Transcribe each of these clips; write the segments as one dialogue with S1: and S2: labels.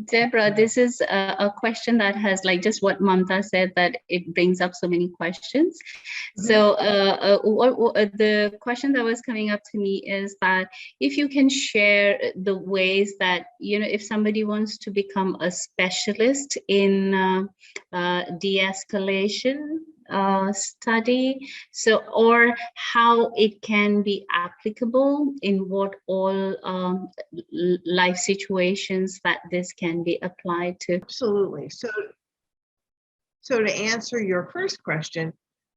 S1: Deborah, this is a question that has, like just what Mamta said, that it brings up so many questions. So the question that was coming up to me is that if you can share the ways that, if somebody wants to become a specialist in de-escalation study, or how it can be applicable in what all life situations that this can be applied to.
S2: Absolutely. So to answer your first question,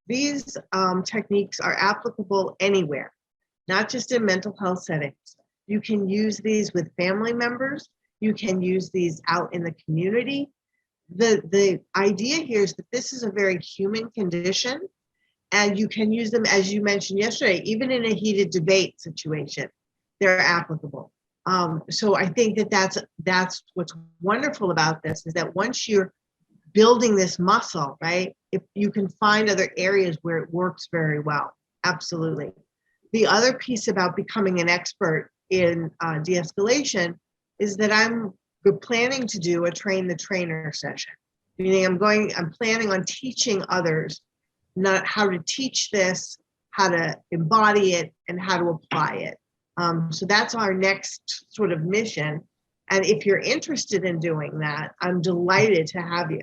S2: these techniques are applicable anywhere, not just in mental health settings. You can use these with family members. You can use these out in the community. The idea here is that this is a very human condition, and you can use them, as you mentioned yesterday, even in a heated debate situation, they're applicable. So I think that that's what's wonderful about this, is that once you're building this muscle, right, if you can find other areas where it works very well. Absolutely. The other piece about becoming an expert in de-escalation is that I'm planning to do a train the trainer session, meaning I'm planning on teaching others not how to teach this, how to embody it, and how to apply it. So that's our next sort of mission. And if you're interested in doing that, I'm delighted to have you.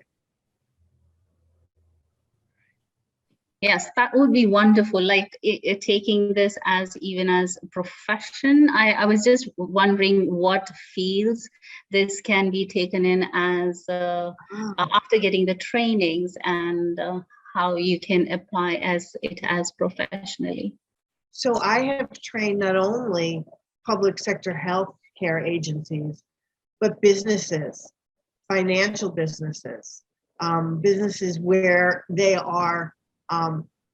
S1: Yes, that would be wonderful. Like taking this as even as a profession. I was just wondering what fields this can be taken in as after getting the trainings, and how you can apply as professionally.
S2: So I have trained not only public sector healthcare agencies, but businesses, financial businesses, businesses where they are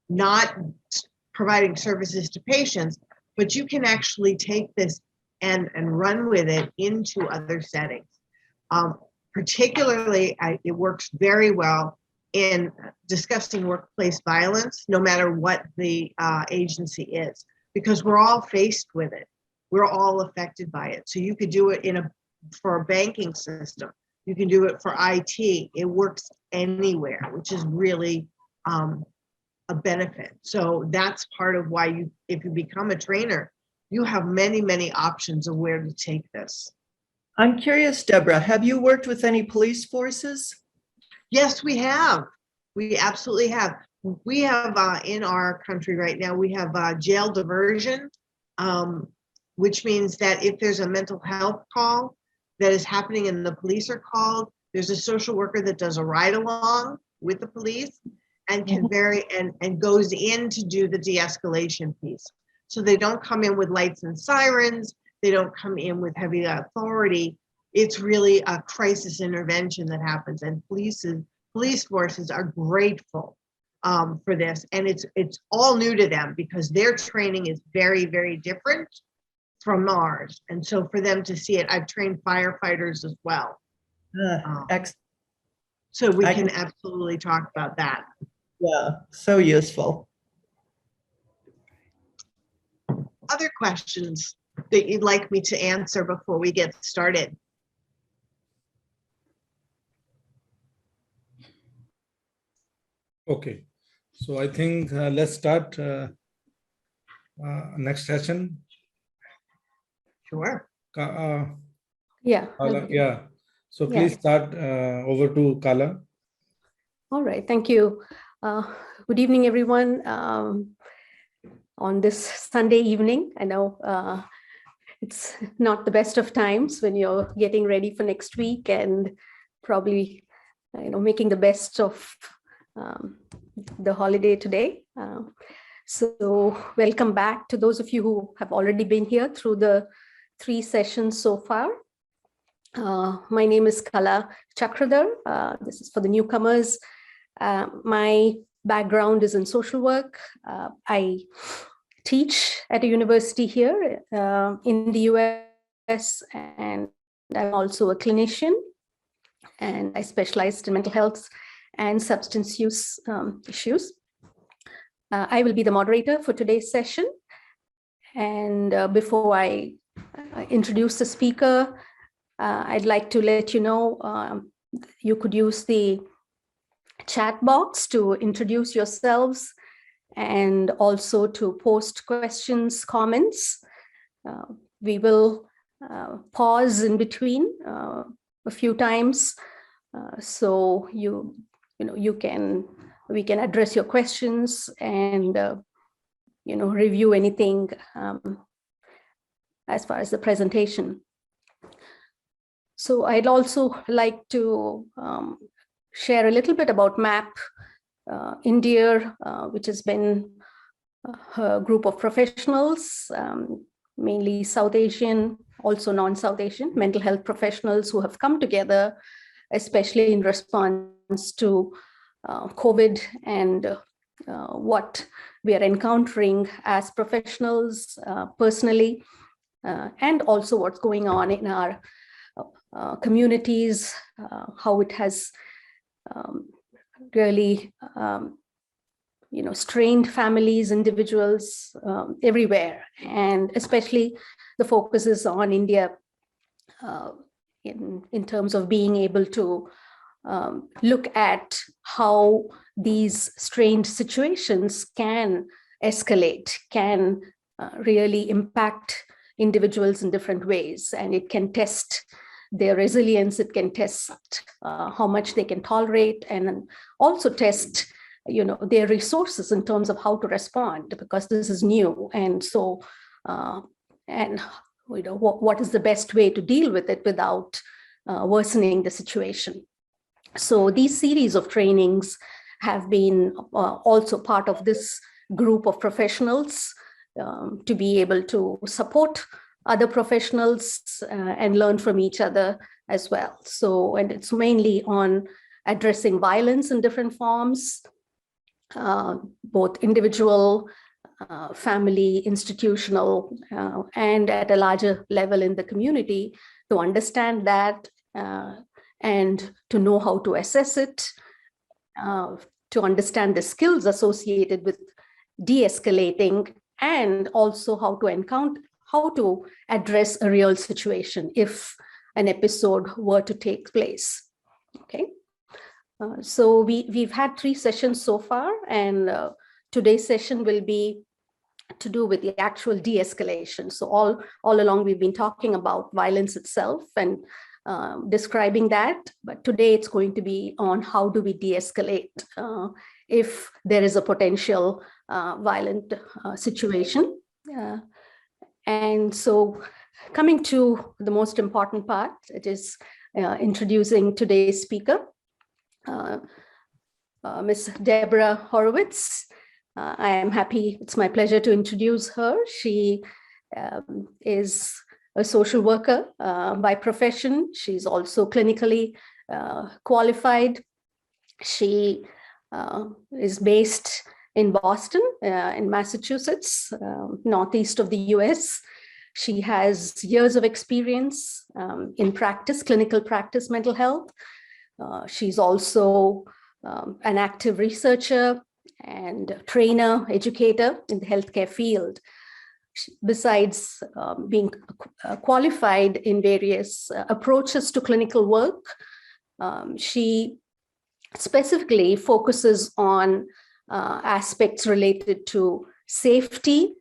S2: not providing services to patients, but you can actually take this and run with it into other settings. Particularly, it works very well in discussing workplace violence, no matter what the agency is, because we're all faced with it. We're all affected by it. So you could do it for a banking system. You can do it for IT. It works anywhere, which is really a benefit. So that's part of why if you become a trainer, you have many, many options of where to take this.
S3: I'm curious, Deborah, have you worked with any police forces?
S2: Yes, we have. We absolutely have. We have in our country right now, we have jail diversion, which means that if there's a mental health call that is happening and the police are called, there's a social worker that does a ride along with the police and can and goes in to do the de-escalation piece. So they don't come in with lights and sirens. They don't come in with heavy authority. It's really a crisis intervention that happens, and police forces are grateful for this. And it's all new to them because their training is very, very different from ours. And so for them to see it, I've trained firefighters as well.
S3: Excellent.
S2: So we can absolutely talk about that.
S3: Yeah, so useful.
S2: Other questions that you'd like me to answer before we get started?
S4: Okay, so I think let's start next session.
S2: Sure.
S5: Yeah.
S4: Kala, yeah. So please start over to Kala.
S5: All right, thank you. Good evening, everyone. On this Sunday evening, I know it's not the best of times when you're getting ready for next week and probably, making the best of the holiday today. So welcome back to those of you who have already been here through the 3 sessions so far. My name is Kala Chakradhar. This is for the newcomers. My background is in social work. I teach at a university here in the US, and I'm also a clinician, and I specialized in mental health and substance use issues. I will be the moderator for today's session. And before I introduce the speaker, I'd like to let you know you could use the chat box to introduce yourselves and also to post questions, comments. We will pause in between a few times so we can address your questions and review anything as far as the presentation. So I'd also like to share a little bit about MAP, INDEAR, which has been a group of professionals, mainly South Asian, also non-South Asian mental health professionals who have come together, especially in response to COVID and what we are encountering as professionals personally, and also what's going on in our communities, how it has really strained families, individuals everywhere, and especially the focus is on India in terms of being able to look at how these strained situations can escalate, can really impact individuals in different ways, and it can test their resilience, it can test how much they can tolerate, and also test their resources in terms of how to respond, because this is new. And so what is the best way to deal with it without worsening the situation. So these series of trainings have been also part of this group of professionals to be able to support other professionals and learn from each other as well. So, and it's mainly on addressing violence in different forms, both individual, family, institutional, and at a larger level in the community, to understand that and to know how to assess it, to understand the skills associated with de-escalating, and also how to address a real situation if an episode were to take place. Okay, so we've had 3 sessions so far, and today's session will be to do with the actual de-escalation. So all along we've been talking about violence itself and describing that, but today it's going to be on how do we de-escalate if there is a potential violent situation. And so coming to the most important part, it is introducing today's speaker, Ms. Deborah Horowitz. I am happy, it's my pleasure to introduce her. She is a social worker by profession. She's also clinically qualified. She is based in Boston, in Massachusetts, northeast of the US. She has years of experience in practice, clinical practice, mental health. She's also an active researcher and trainer, educator in the healthcare field. Besides being qualified in various approaches to clinical work, she specifically focuses on aspects related to safety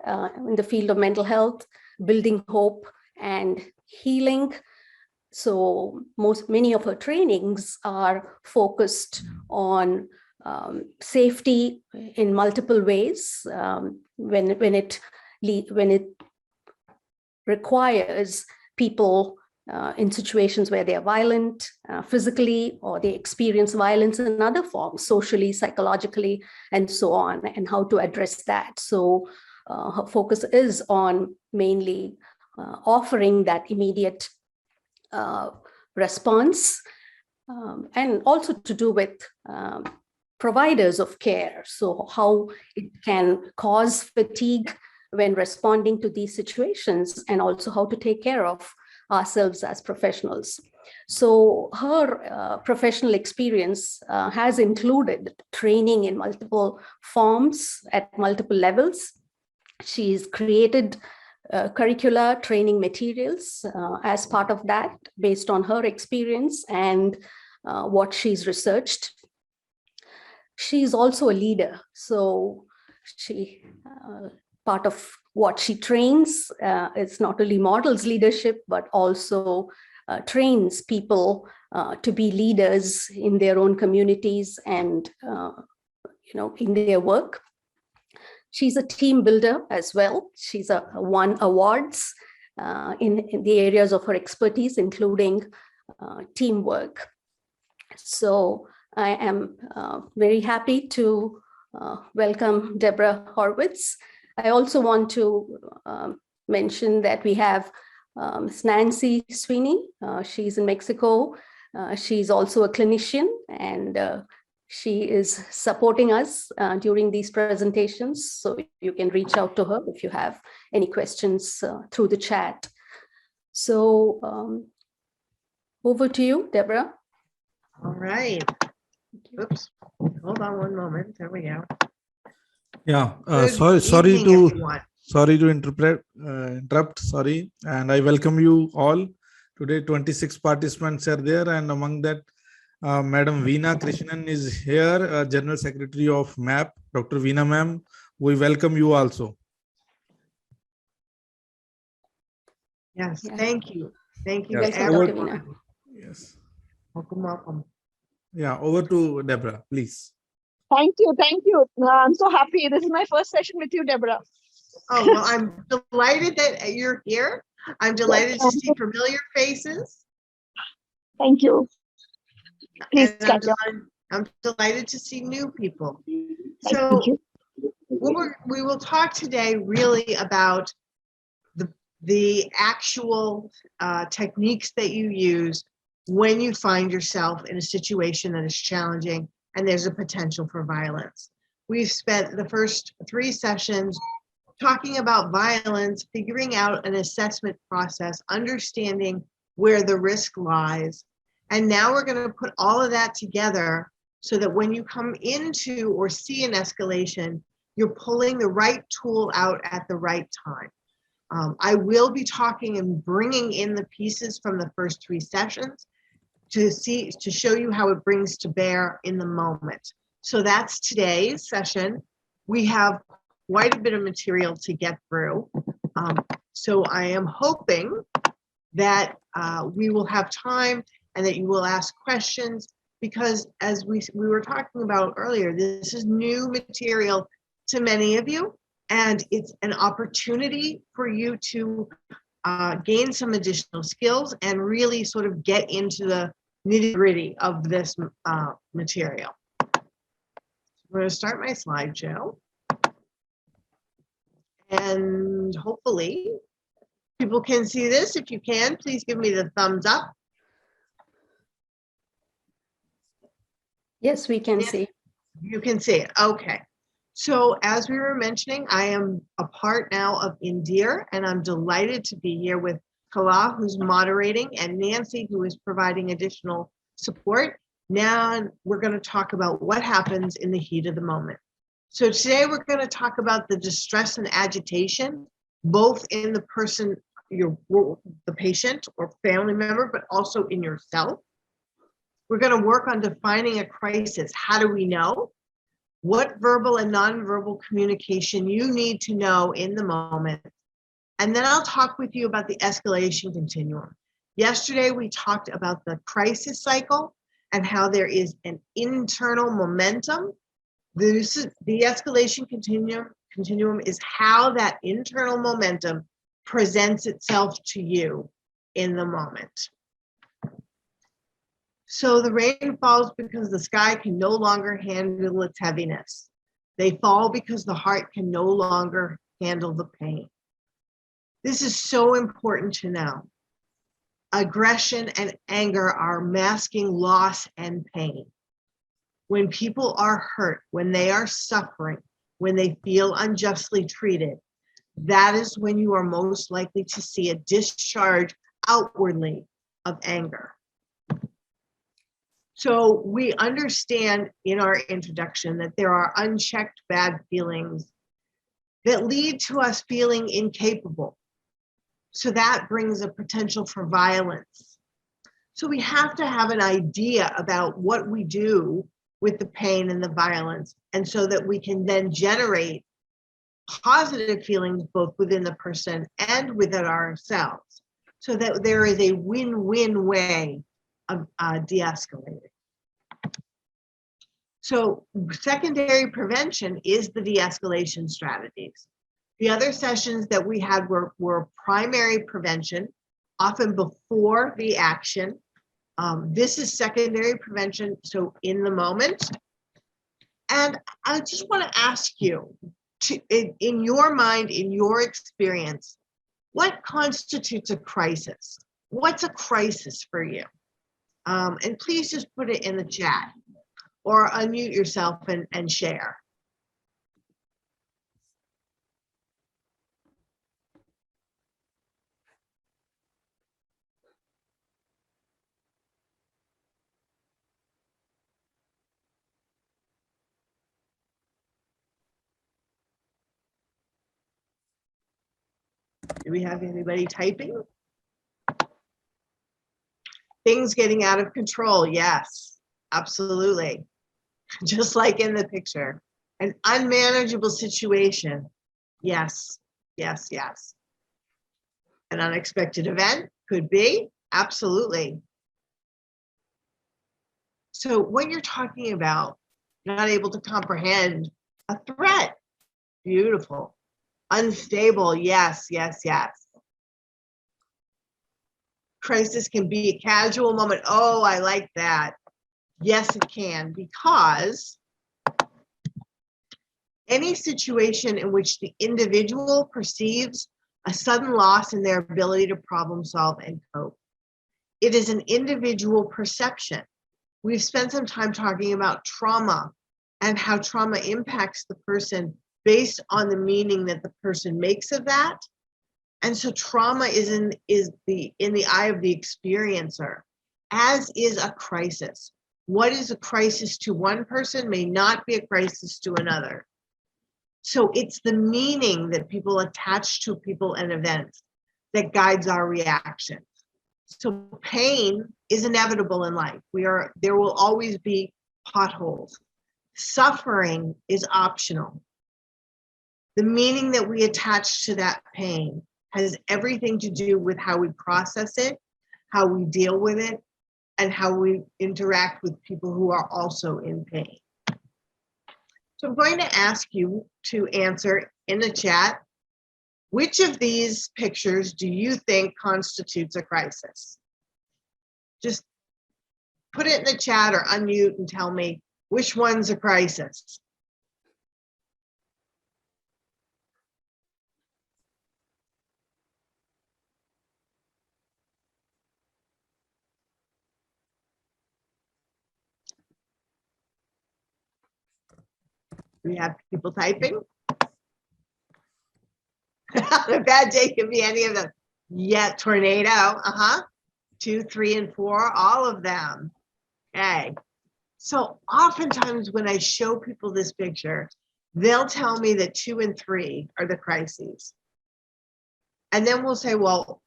S5: in the field of mental health, building hope, and healing. So many of her trainings are focused on safety in multiple ways when it requires people in situations where they are violent physically, or they experience violence in other forms, socially, psychologically, and so on, and how to address that. So her focus is on mainly offering that immediate response, and also to do with providers of care. So how it can cause fatigue when responding to these situations, and also how to take care of ourselves as professionals. So her professional experience has included training in multiple forms at multiple levels. She's created curricular training materials as part of that, based on her experience and what she's researched. She's also a leader, so she part of what she trains is not only models leadership, but also trains people to be leaders in their own communities and in their work. She's a team builder as well. She's won awards in the areas of her expertise, including teamwork. So I am very happy to welcome Deborah Horwitz. I also want to mention that we have Ms. Nancy Sweeney. She's in Mexico. She's also a clinician, and she is supporting us during these presentations. So you can reach out to her if you have any questions through the chat. So over to you, Deborah.
S2: All right. Oops. Hold on one moment. There we go.
S4: Yeah,
S2: Good
S4: sorry
S2: evening,
S4: to
S2: everyone.
S4: interrupt. Sorry, and I welcome you all. Today, 26 participants are there, and among that, Madam Veena Krishnan is here, General Secretary of MAP. Dr. Veena ma'am, we welcome you also.
S2: Yes,
S5: Yeah.
S2: thank you. Thank you
S4: Yes,
S2: to
S5: Welcome, Dr.
S2: everyone.
S5: Veena.
S4: Yes.
S2: Welcome, welcome.
S4: Yeah, over to Deborah, please.
S6: Thank you. Thank you. I'm so happy. This is my first session with you, Deborah.
S2: Oh, well, I'm delighted that you're here. I'm delighted to see familiar faces.
S6: Thank you. Please
S2: And
S6: carry on.
S2: I'm delighted to see new people.
S6: Thank
S2: So
S6: you.
S2: we will talk today really about the actual techniques that you use when you find yourself in a situation that is challenging and there's a potential for violence. We've spent the first 3 sessions talking about violence, figuring out an assessment process, understanding where the risk lies. And now we're going to put all of that together so that when you come into or see an escalation, you're pulling the right tool out at the right time. I will be talking and bringing in the pieces from the first 3 sessions to show you how it brings to bear in the moment. So that's today's session. We have quite a bit of material to get through. So I am hoping that we will have time and that you will ask questions, because as we were talking about earlier, this is new material to many of you, and it's an opportunity for you to gain some additional skills and really sort of get into the nitty-gritty of this material. I'm going to start my slideshow. And hopefully people can see this. If you can, please give me the thumbs up.
S5: Yes, we can see.
S2: You can see it. Okay. So as we were mentioning, I am a part now of INDEAR, and I'm delighted to be here with Kala, who's moderating, and Nancy, who is providing additional support. Now we're going to talk about what happens in the heat of the moment. So today we're going to talk about the distress and agitation, both in the person, the patient or family member, but also in yourself. We're going to work on defining a crisis. How do we know? What verbal and nonverbal communication you need to know in the moment. And then I'll talk with you about the escalation continuum. Yesterday, we talked about the crisis cycle and how there is an internal momentum. This is the escalation continuum is how that internal momentum presents itself to you in the moment. So the rain falls because the sky can no longer handle its heaviness. They fall because the heart can no longer handle the pain. This is so important to know. Aggression and anger are masking loss and pain. When people are hurt, when they are suffering, when they feel unjustly treated, that is when you are most likely to see a discharge outwardly of anger. So we understand in our introduction that there are unchecked bad feelings that lead to us feeling incapable, So that brings a potential for violence. So we have to have an idea about what we do with the pain and the violence, and so that we can then generate positive feelings both within the person and within ourselves, so that there is a win-win way of de-escalating. So secondary prevention is the de-escalation strategies. The other sessions that we had were primary prevention, often before the action. This is secondary prevention, so in the moment. And I just want to ask you, in your mind, in your experience, what constitutes a crisis? What's a crisis for you? And please just put it in the chat or unmute yourself and share. Do we have anybody typing? Things getting out of control, yes, absolutely. Just like in the picture. An unmanageable situation, yes, yes, yes. An unexpected event could be, absolutely. So when you're talking about not able to comprehend a threat, beautiful. Unstable, yes, yes, yes. Crisis can be a casual moment. Oh, I like that. Yes, it can, because any situation in which the individual perceives a sudden loss in their ability to problem solve and cope. It is an individual perception. We've spent some time talking about trauma and how trauma impacts the person based on the meaning that the person makes of that. And so trauma is in the eye of the experiencer, as is a crisis. What is a crisis to one person may not be a crisis to another. So it's the meaning that people attach to people and events that guides our reactions. So pain is inevitable in life. There will always be potholes. Suffering is optional. The meaning that we attach to that pain has everything to do with how we process it, how we deal with it, and how we interact with people who are also in pain. So I'm going to ask you to answer in the chat, which of these pictures do you think constitutes a crisis? Just put it in the chat or unmute and tell me which one's a crisis. We have people typing. A bad day could be any of them. Yeah, tornado, 2, 3, and 4, all of them. Okay. So oftentimes when I show people this picture, they'll tell me that 2 and 3 are the crises. And then we'll say, well,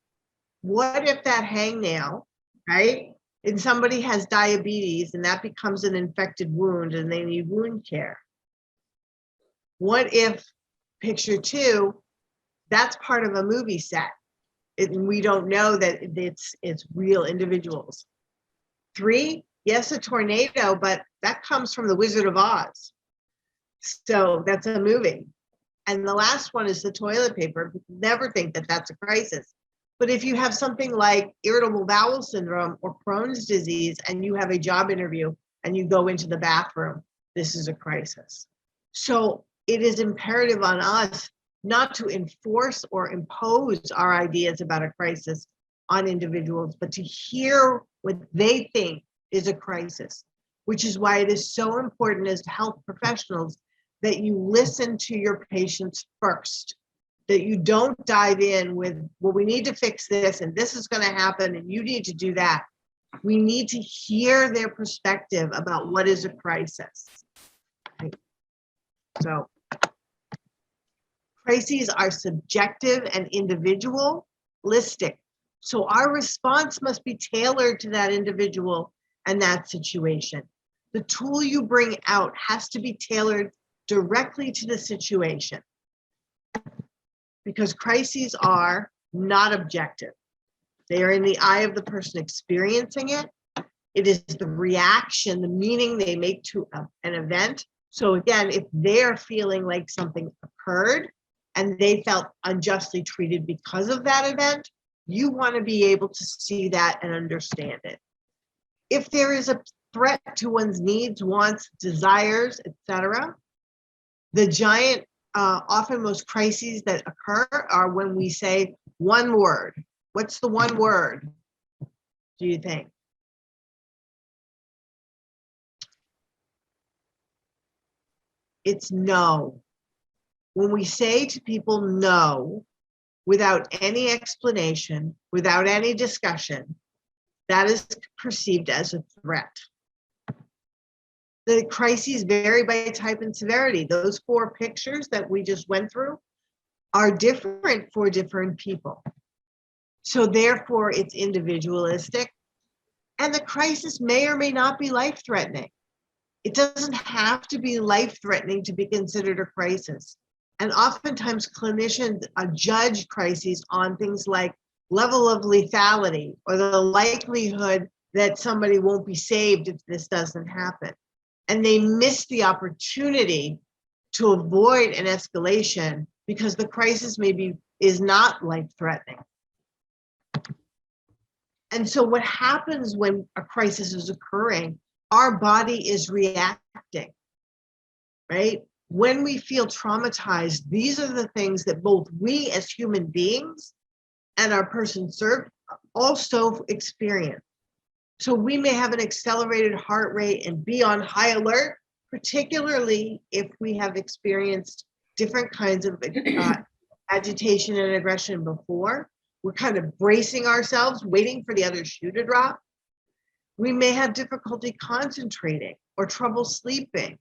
S2: what if that hangnail, right? And somebody has diabetes and that becomes an infected wound and they need wound care. What if picture 2, that's part of a movie set? We don't know that it's real individuals. 3, yes, a tornado, but that comes from the Wizard of Oz. So that's a movie. And the last one is the toilet paper. Never think that that's a crisis. But if you have something like irritable bowel syndrome or Crohn's disease and you have a job interview and you go into the bathroom, this is a crisis. So it is imperative on us not to enforce or impose our ideas about a crisis on individuals, but to hear what they think is a crisis, which is why it is so important as health professionals that you listen to your patients first, that you don't dive in with, well, we need to fix this and this is going to happen and you need to do that. We need to hear their perspective about what is a crisis. Right? So crises are subjective and individual. individualistic. So our response must be tailored to that individual and that situation. The tool you bring out has to be tailored directly to the situation, because crises are not objective. They are in the eye of the person experiencing it. It is the reaction, the meaning they make to an event. So again, if they're feeling like something occurred and they felt unjustly treated because of that event, you want to be able to see that and understand it. If there is a threat to one's needs, wants, desires, etc., the giant, often most crises that occur are when we say one word. What's the one word, do you think? It's no. When we say to people no, without any explanation, without any discussion, that is perceived as a threat. The crises vary by type and severity. Those 4 pictures that we just went through are different for different people. So therefore, it's individualistic. And the crisis may or may not be life-threatening. It doesn't have to be life-threatening to be considered a crisis. And oftentimes clinicians judge crises on things like level of lethality or the likelihood that somebody won't be saved if this doesn't happen. And they miss the opportunity to avoid an escalation because the crisis maybe is not life-threatening. And so what happens when a crisis is occurring, our body is reacting, right? When we feel traumatized, these are the things that both we as human beings and our person served also experience. So we may have an accelerated heart rate and be on high alert, particularly if we have experienced different kinds of agitation and aggression before. We're kind of bracing ourselves, waiting for the other shoe to drop. We may have difficulty concentrating or trouble sleeping.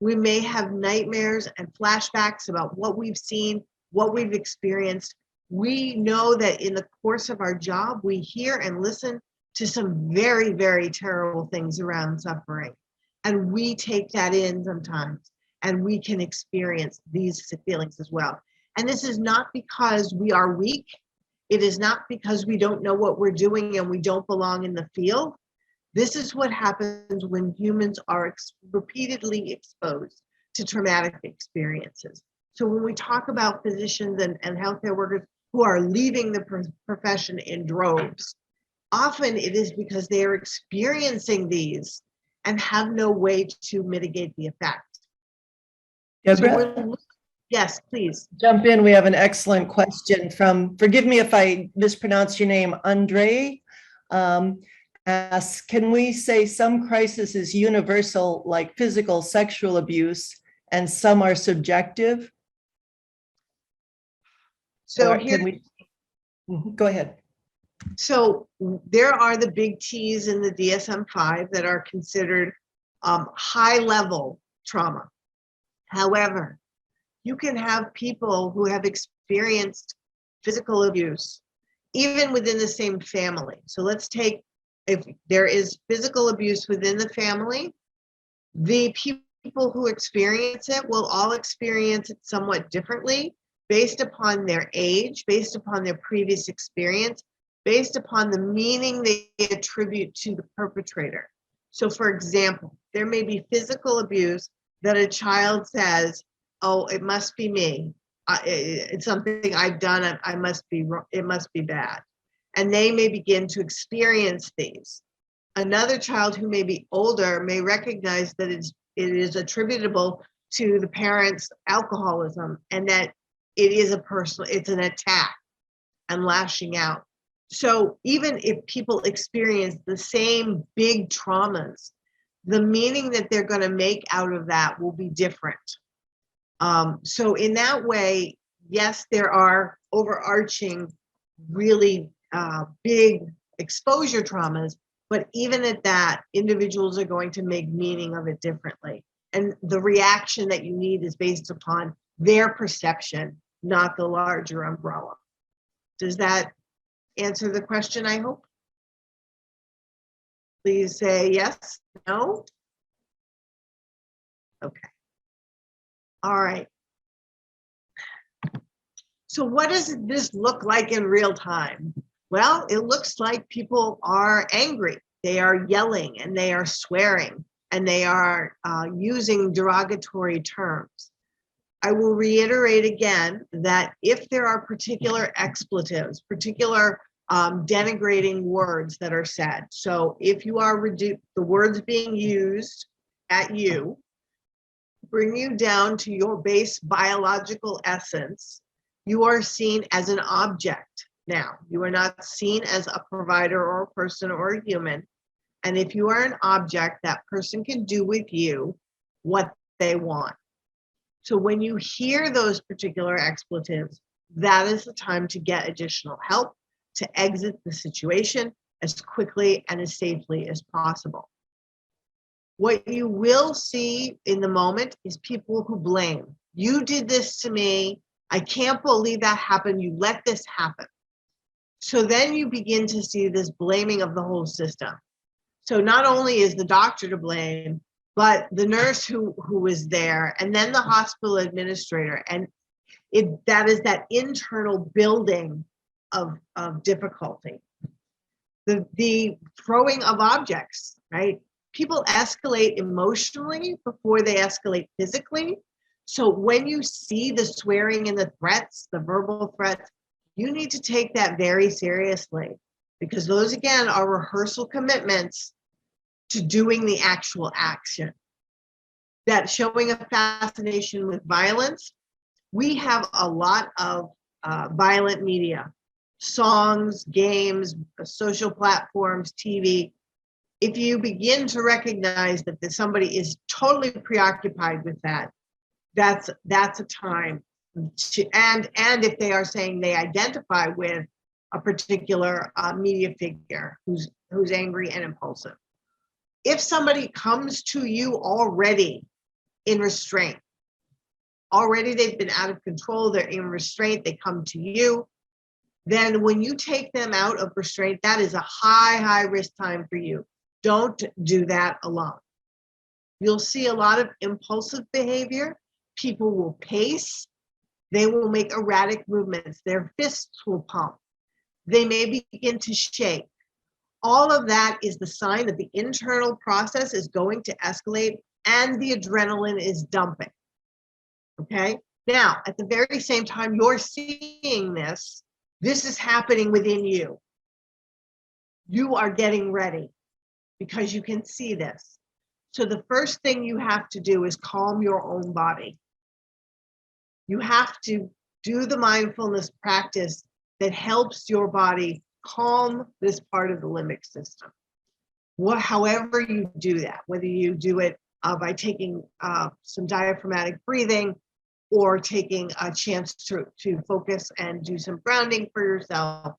S2: We may have nightmares and flashbacks about what we've seen, what we've experienced. We know that in the course of our job, we hear and listen to some very, very terrible things around suffering. And we take that in sometimes, and we can experience these feelings as well. And this is not because we are weak. It is not because we don't know what we're doing and we don't belong in the field. This is what happens when humans are repeatedly exposed to traumatic experiences. So when we talk about physicians and healthcare workers who are leaving the profession in droves, often it is because they are experiencing these and have no way to mitigate the effect.
S3: Deborah?
S2: Yes, please.
S3: Jump in. We have an excellent question from, forgive me if I mispronounce your name, Andre. Asks, can we say some crisis is universal, like physical, sexual abuse, and some are subjective?
S2: So
S3: go ahead.
S2: So there are the big T's in the DSM-5 that are considered high-level trauma. However, you can have people who have experienced physical abuse, even within the same family. So let's take, if there is physical abuse within the family, the people who experience it will all experience it somewhat differently based upon their age, based upon their previous experience, based upon the meaning they attribute to the perpetrator. So for example, there may be physical abuse that a child says, oh, it must be me. It's something I've done, it must be bad. And they may begin to experience these. Another child who may be older may recognize that it is attributable to the parent's alcoholism and that it is it's an attack and lashing out. So even if people experience the same big traumas, the meaning that they're going to make out of that will be different. So in that way, yes, there are overarching, really big exposure traumas, but even at that, individuals are going to make meaning of it differently. And the reaction that you need is based upon their perception, not the larger umbrella. Does that answer the question, I hope? Please say yes, no. Okay. All right. So what does this look like in real time? Well, it looks like people are angry. They are yelling and they are swearing and they are using derogatory terms. I will reiterate again that if there are particular expletives, particular denigrating words that are said, so if you are the words being used at you bring you down to your base biological essence, you are seen as an object now. You are not seen as a provider or a person or a human. And if you are an object, that person can do with you what they want. So when you hear those particular expletives, that is the time to get additional help to exit the situation as quickly and as safely as possible. What you will see in the moment is people who blame. You did this to me. I can't believe that happened. You let this happen. So then you begin to see this blaming of the whole system. So not only is the doctor to blame, but the nurse who was there, and then the hospital administrator. And that is that internal building of difficulty. The throwing of objects, right? People escalate emotionally before they escalate physically. So when you see the swearing and the threats, the verbal threats, you need to take that very seriously, because those, again, are rehearsal commitments to doing the actual action. That showing a fascination with violence, we have a lot of violent media, songs, games, social platforms, TV. If you begin to recognize that somebody is totally preoccupied with that, that's a time to, and if they are saying they identify with a particular media figure who's angry and impulsive. If somebody comes to you already in restraint, already they've been out of control, they're in restraint, they come to you, then when you take them out of restraint, that is a high risk time for you. Don't do that alone. You'll see a lot of impulsive behavior. People will pace. They will make erratic movements. Their fists will pump. They may begin to shake. All of that is the sign that the internal process is going to escalate and the adrenaline is dumping. Okay? Now, at the very same time you're seeing this is happening within you. You are getting ready because you can see this. So the first thing you have to do is calm your own body. You have to do the mindfulness practice that helps your body calm this part of the limbic system. However you do that, whether you do it by taking some diaphragmatic breathing or taking a chance to focus and do some grounding for yourself,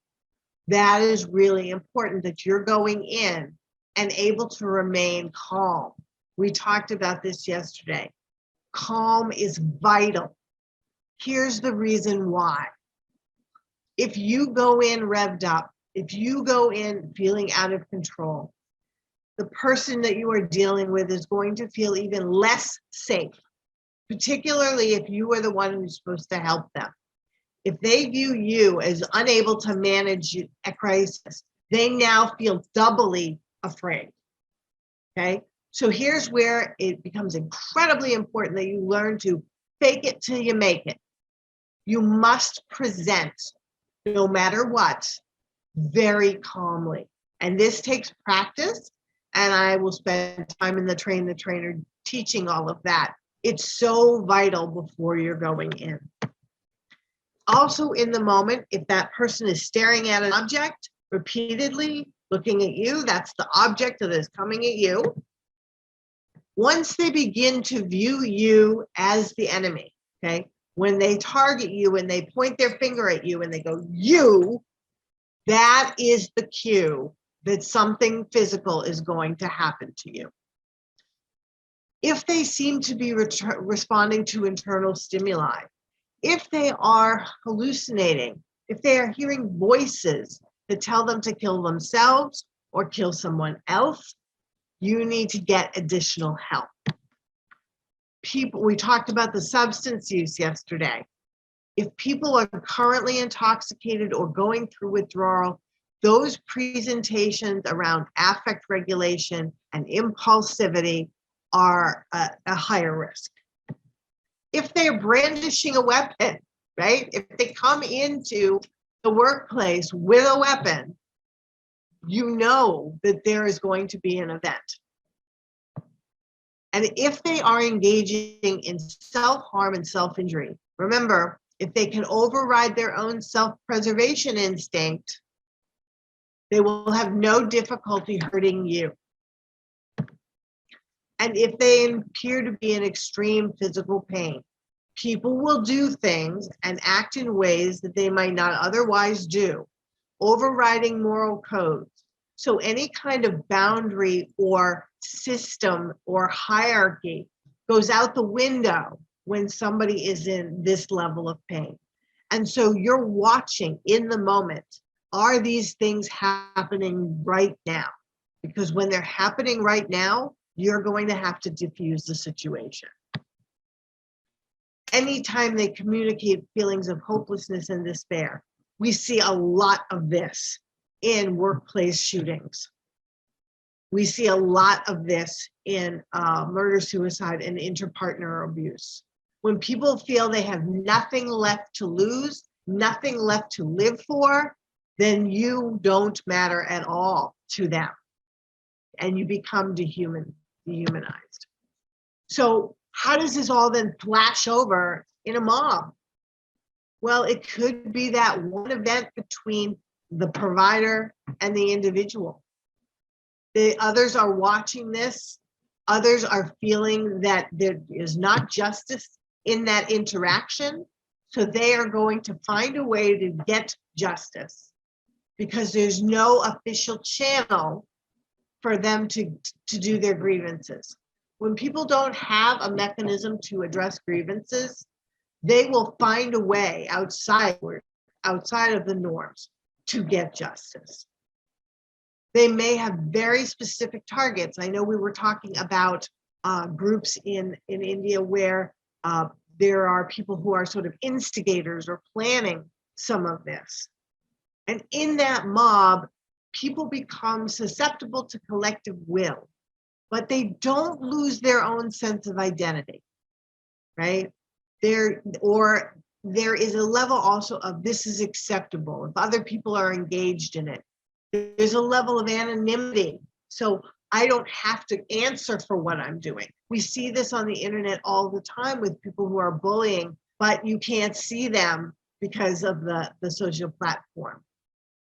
S2: that is really important, that you're going in and able to remain calm. We talked about this yesterday. Calm is vital. Here's the reason why. If you go in revved up, if you go in feeling out of control, the person that you are dealing with is going to feel even less safe, particularly if you are the one who's supposed to help them. If they view you as unable to manage a crisis, they now feel doubly afraid. Okay? So here's where it becomes incredibly important that you learn to fake it till you make it. You must present, no matter what, very calmly. And this takes practice, and I will spend time in the Train the Trainer teaching all of that. It's so vital before you're going in. Also in the moment, if that person is staring at an object repeatedly, looking at you, that's the object that is coming at you. Once they begin to view you as the enemy, okay? When they target you and they point their finger at you and they go, you, that is the cue that something physical is going to happen to you. If they seem to be responding to internal stimuli, if they are hallucinating, if they are hearing voices, that tell them to kill themselves or kill someone else, you need to get additional help. People, we talked about the substance use yesterday. If people are currently intoxicated or going through withdrawal, those presentations around affect regulation and impulsivity are a higher risk. If they're brandishing a weapon, right? If they come into the workplace with a weapon, you know that there is going to be an event. And if they are engaging in self-harm and self-injury, remember, if they can override their own self-preservation instinct, they will have no difficulty hurting you. And if they appear to be in extreme physical pain, people will do things and act in ways that they might not otherwise do, overriding moral codes. So any kind of boundary or system or hierarchy goes out the window when somebody is in this level of pain. And so you're watching in the moment, are these things happening right now? Because when they're happening right now, you're going to have to diffuse the situation. Anytime they communicate feelings of hopelessness and despair, we see a lot of this in workplace shootings. We see a lot of this in murder, suicide, and interpartner abuse. When people feel they have nothing left to lose, nothing left to live for, then you don't matter at all to them. And you become dehumanized. So how does this all then flash over in a mob? Well, it could be that one event between the provider and the individual. The others are watching this. Others are feeling that there is not justice in that interaction. So they are going to find a way to get justice because there's no official channel for them to do their grievances. When people don't have a mechanism to address grievances, they will find a way outside of the norms to get justice. They may have very specific targets. I know we were talking about groups in India where there are people who are sort of instigators or planning some of this. And in that mob, people become susceptible to collective will, but they don't lose their own sense of identity, right? There is a level also of this is acceptable if other people are engaged in it. There's a level of anonymity. So I don't have to answer for what I'm doing. We see this on the internet all the time with people who are bullying, but you can't see them because of the social platform.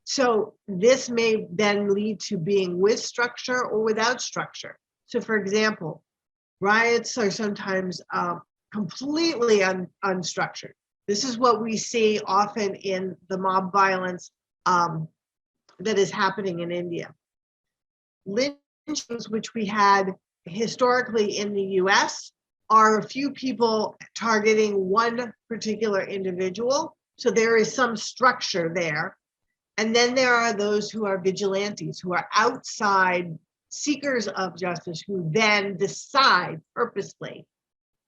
S2: So this may then lead to being with structure or without structure. So for example, riots are sometimes completely unstructured. This is what we see often in the mob violence that is happening in India. Lynchings, which we had historically in the US, are a few people targeting one particular individual. So there is some structure there. And then there are those who are vigilantes, who are outside seekers of justice, who then decide purposely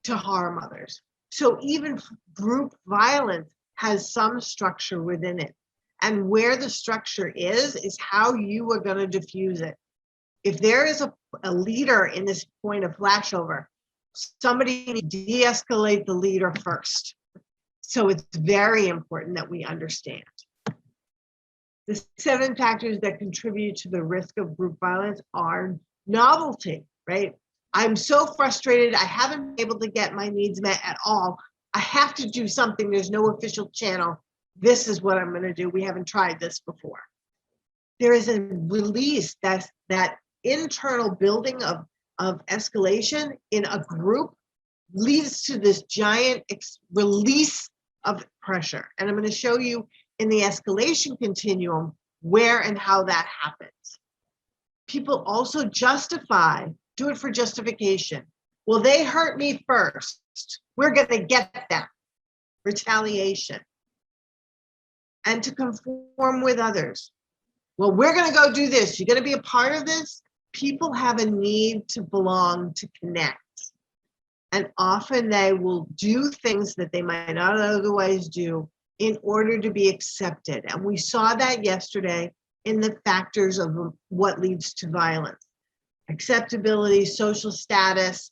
S2: to harm others. So even group violence has some structure within it. And where the structure is how you are going to diffuse it. If there is a leader in this point of flashover, somebody needs to de-escalate the leader first. So it's very important that we understand. The 7 factors that contribute to the risk of group violence are novelty, right? I'm so frustrated. I haven't been able to get my needs met at all. I have to do something. There's no official channel. This is what I'm going to do. We haven't tried this before. There is a release, that internal building of escalation in a group leads to this giant release of pressure. And I'm going to show you in the escalation continuum where and how that happens. People also justify, do it for justification. Well, they hurt me first. We're going to get them. Retaliation. And to conform with others. well, we're going to go do this. You're going to be a part of this. People have a need to belong, to connect. And often they will do things that they might not otherwise do in order to be accepted. And we saw that yesterday in the factors of what leads to violence. Acceptability, social status,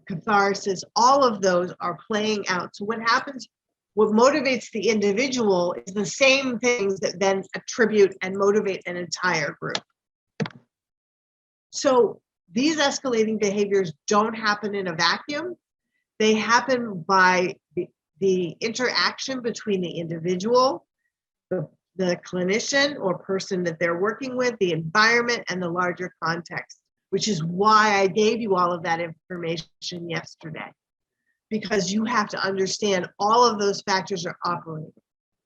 S2: catharsis, all of those are playing out. So what happens, what motivates the individual is the same things that then attribute and motivate an entire group. So these escalating behaviors don't happen in a vacuum. They happen by the interaction between the individual, the clinician or person that they're working with, the environment, and the larger context, which is why I gave you all of that information yesterday, because you have to understand all of those factors are operating.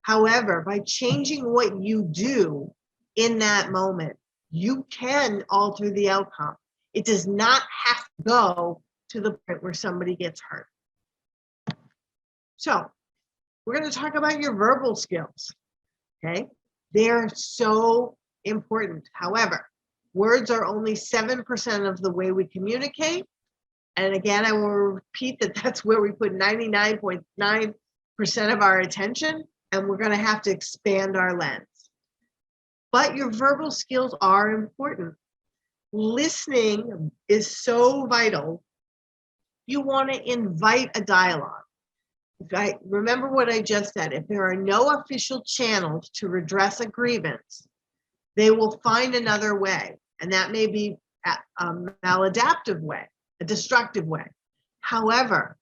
S2: However, by changing what you do in that moment, you can alter the outcome. It does not have to go to the point where somebody gets hurt. So we're going to talk about your verbal skills, okay? They're so important. However, words are only 7% of the way we communicate. And again, I will repeat that that's where we put 99.9% of our attention, and we're going to have to expand our lens. But your verbal skills are important. Listening is so vital. You want to invite a dialogue. Remember what I just said. If there are no official channels to redress a grievance, they will find another way. And that may be a maladaptive way, a destructive way. However,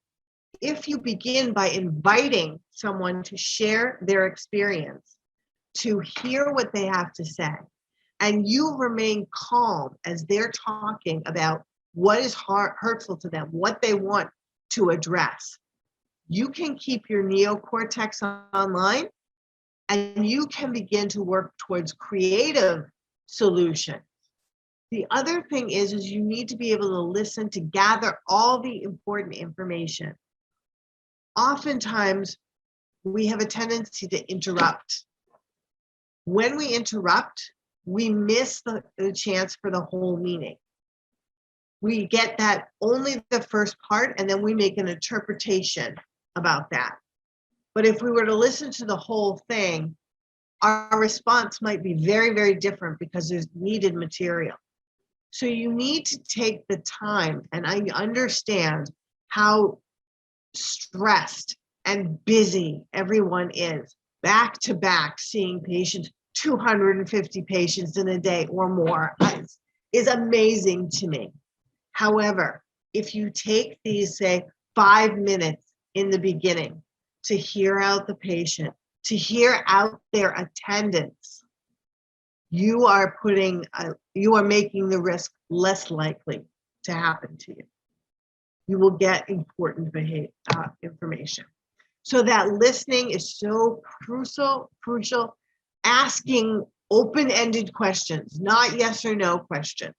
S2: if you begin by inviting someone to share their experience, to hear what they have to say, and you remain calm as they're talking about what is hurtful to them, what they want to address, you can keep your neocortex online, and you can begin to work towards creative solutions. The other thing is you need to be able to listen to gather all the important information. Oftentimes, we have a tendency to interrupt. When we interrupt, we miss the chance for the whole meaning. We get that only the first part, and then we make an interpretation about that. But if we were to listen to the whole thing, our response might be very, very different because there's needed material. So you need to take the time, and I understand how stressed and busy everyone is, back to back, seeing patients, 250 patients in a day or more is amazing to me. However, if you take these, say, 5 minutes in the beginning to hear out the patient, to hear out their attendance, you are making the risk less likely to happen to you. You will get important information. So that listening is so crucial. Asking open-ended questions, not yes or no questions.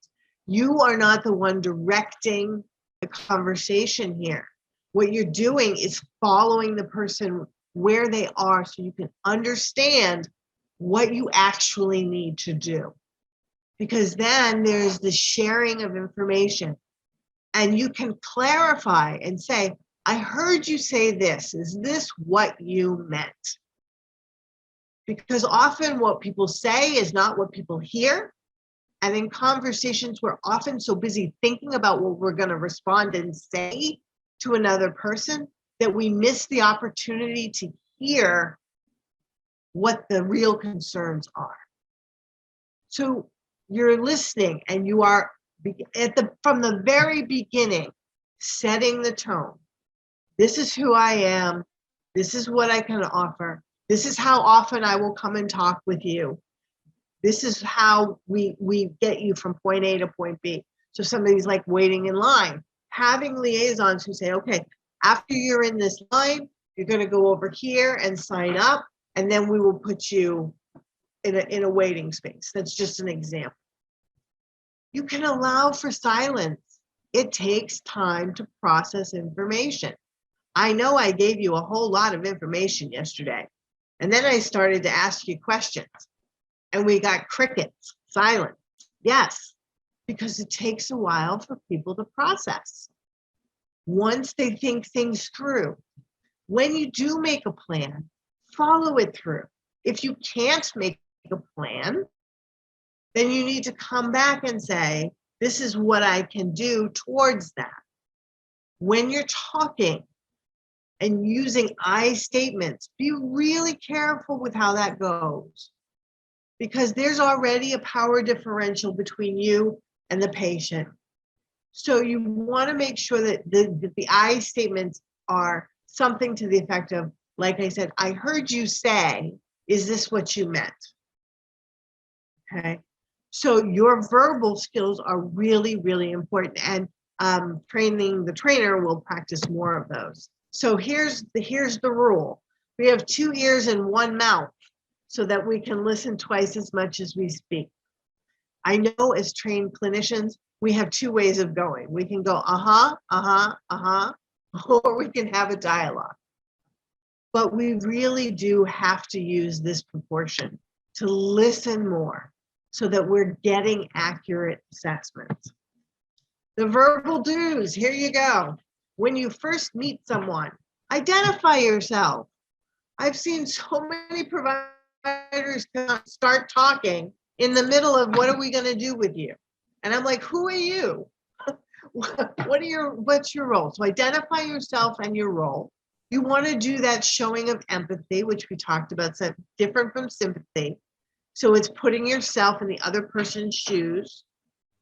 S2: You are not the one directing the conversation here. What you're doing is following the person where they are so you can understand what you actually need to do. Because then there's the sharing of information, and you can clarify and say, I heard you say this. Is this what you meant? Because often what people say is not what people hear. And in conversations, we're often so busy thinking about what we're going to respond and say to another person that we miss the opportunity to hear what the real concerns are. So you're listening, and you are from the very beginning setting the tone. This is who I am. This is what I can offer. This is how often I will come and talk with you. This is how we get you from point A to point B. So somebody's like waiting in line, having liaisons who say, okay, after you're in this line, you're going to go over here and sign up, and then we will put you in a waiting space. That's just an example. You can allow for silence. It takes time to process information. I know I gave you a whole lot of information yesterday, and then I started to ask you questions. And we got crickets, silence. Yes, because it takes a while for people to process. Once they think things through, when you do make a plan, follow it through. If you can't make a plan, then you need to come back and say, this is what I can do towards that. When you're talking and using I statements, be really careful with how that goes, because there's already a power differential between you and the patient. So you want to make sure that the I statements are something to the effect of, like I said, I heard you say, is this what you meant? Okay, so your verbal skills are really, really important, and training the trainer will practice more of those. So here's the rule. We have 2 ears and 1 mouth so that we can listen twice as much as we speak. I know as trained clinicians, we have 2 ways of going. We can go, or we can have a dialogue. But we really do have to use this proportion to listen more so that we're getting accurate assessments. The verbal do's, here you go. When you first meet someone, identify yourself. I've seen so many providers start talking in the middle of what are we going to do with you? And I'm like, who are you? What's your role? So identify yourself and your role. You want to do that showing of empathy, which we talked about, so different from sympathy. So it's putting yourself in the other person's shoes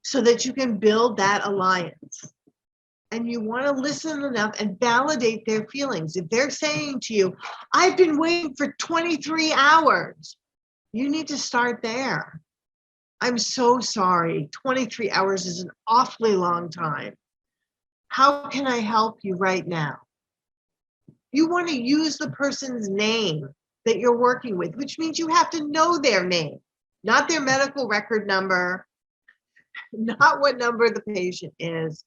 S2: so that you can build that alliance. And you want to listen enough and validate their feelings. If they're saying to you, I've been waiting for 23 hours, you need to start there. I'm so sorry, 23 hours is an awfully long time. How can I help you right now? You want to use the person's name that you're working with, which means you have to know their name, not their medical record number, not what number the patient is.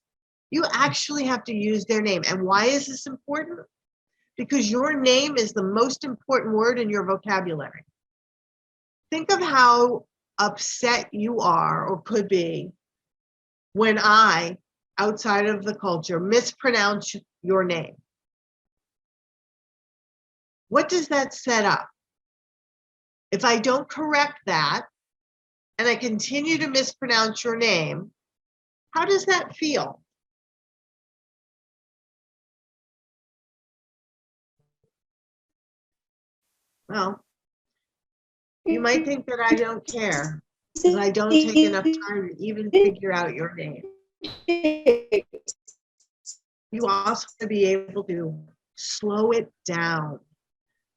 S2: You actually have to use their name. And why is this important? Because your name is the most important word in your vocabulary. Think of how upset you are or could be when I, outside of the culture, mispronounce your name. What does that set up? If I don't correct that and I continue to mispronounce your name, how does that feel? Well, you might think that I don't care because I don't take enough time to even figure out your name. You also have to be able to slow it down.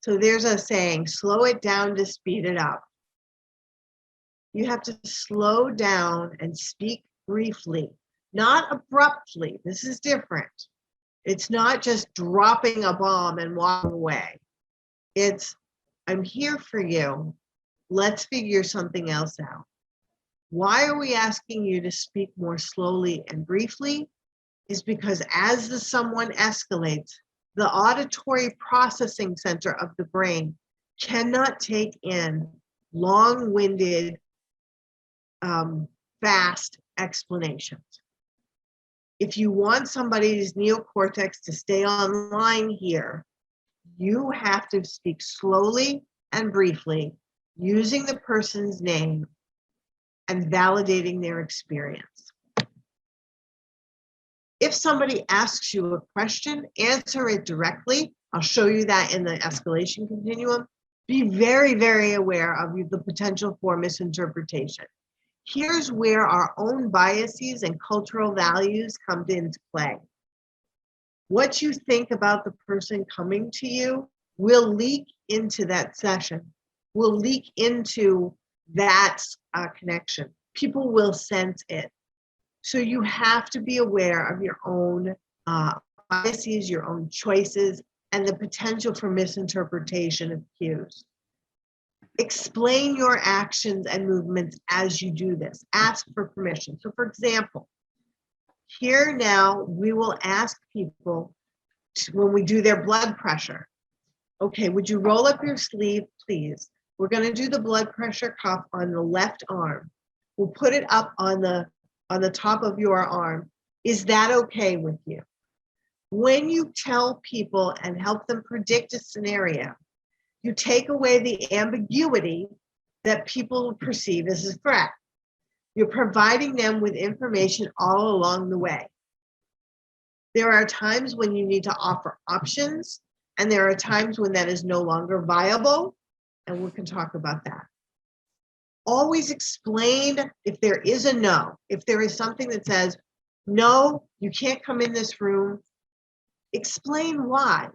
S2: So there's a saying, slow it down to speed it up. You have to slow down and speak briefly, not abruptly. This is different. It's not just dropping a bomb and walking away. It's, I'm here for you. Let's figure something else out. Why are we asking you to speak more slowly and briefly? Is because as the someone escalates, the auditory processing center of the brain cannot take in long-winded, fast explanations. If you want somebody's neocortex to stay online here, you have to speak slowly and briefly, using the person's name and validating their experience. If somebody asks you a question, answer it directly. I'll show you that in the escalation continuum. Be very, very aware of the potential for misinterpretation. Here's where our own biases and cultural values come into play. What you think about the person coming to you will leak into that session, will leak into that connection. People will sense it. So you have to be aware of your own biases, your own choices, and the potential for misinterpretation of cues. Explain your actions and movements as you do this. Ask for permission. So for example, here now we will ask people when we do their blood pressure, okay, would you roll up your sleeve, please? We're going to do the blood pressure cuff on the left arm. We'll put it up on the top of your arm. Is that okay with you? When you tell people and help them predict a scenario, you take away the ambiguity that people perceive as a threat. You're providing them with information all along the way. There are times when you need to offer options, and there are times when that is no longer viable, and we can talk about that. Always explain if there is a no. If there is something that says, no, you can't come in this room, explain why.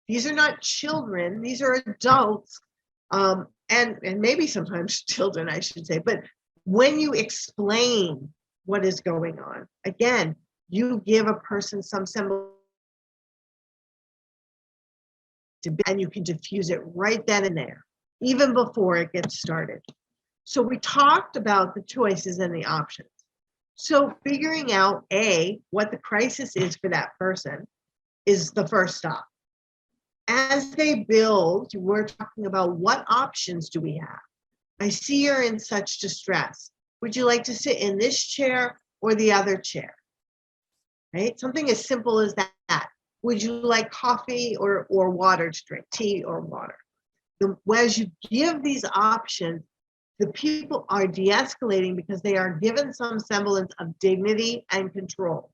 S2: These are not children, these are adults, and maybe sometimes children, I should say. But when you explain what is going on, again, you give a person some semblance, and you can diffuse it right then and there, even before it gets started. So we talked about the choices and the options. So figuring out, A, what the crisis is for that person is the first stop. As they build, we're talking about what options do we have? I see you're in such distress. Would you like to sit in this chair or the other chair? Right? Something as simple as that. Would you like coffee or water to drink, tea or water? As you give these options, the people are de-escalating because they are given some semblance of dignity and control.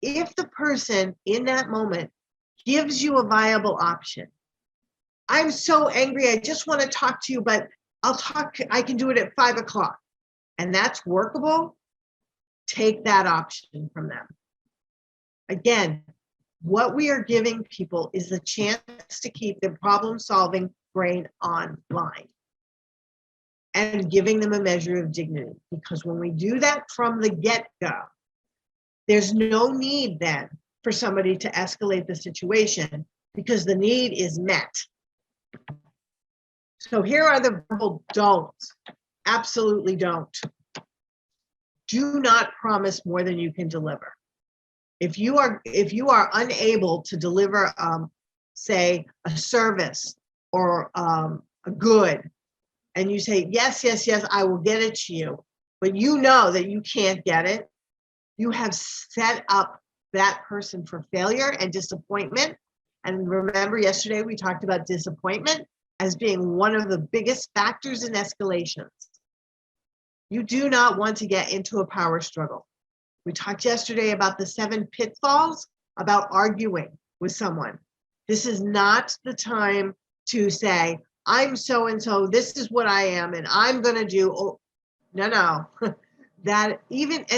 S2: If the person in that moment gives you a viable option, I'm so angry, I just want to talk to you, but I can do it at 5 o'clock, and that's workable, take that option from them. Again, what we are giving people is the chance to keep their problem-solving brain online and giving them a measure of dignity. Because when we do that from the get-go, there's no need then for somebody to escalate the situation because the need is met. So here are the verbal don'ts. Absolutely don't. Do not promise more than you can deliver. If you are unable to deliver, say, a service or a good, and you say, yes, yes, yes, I will get it to you, but you know that you can't get it, you have set up that person for failure and disappointment. And remember, yesterday we talked about disappointment as being one of the biggest factors in escalations. You do not want to get into a power struggle. We talked yesterday about the 7 pitfalls about arguing with someone. This is not the time to say, I'm so-and-so, this is what I am, and I'm gonna do, oh, no.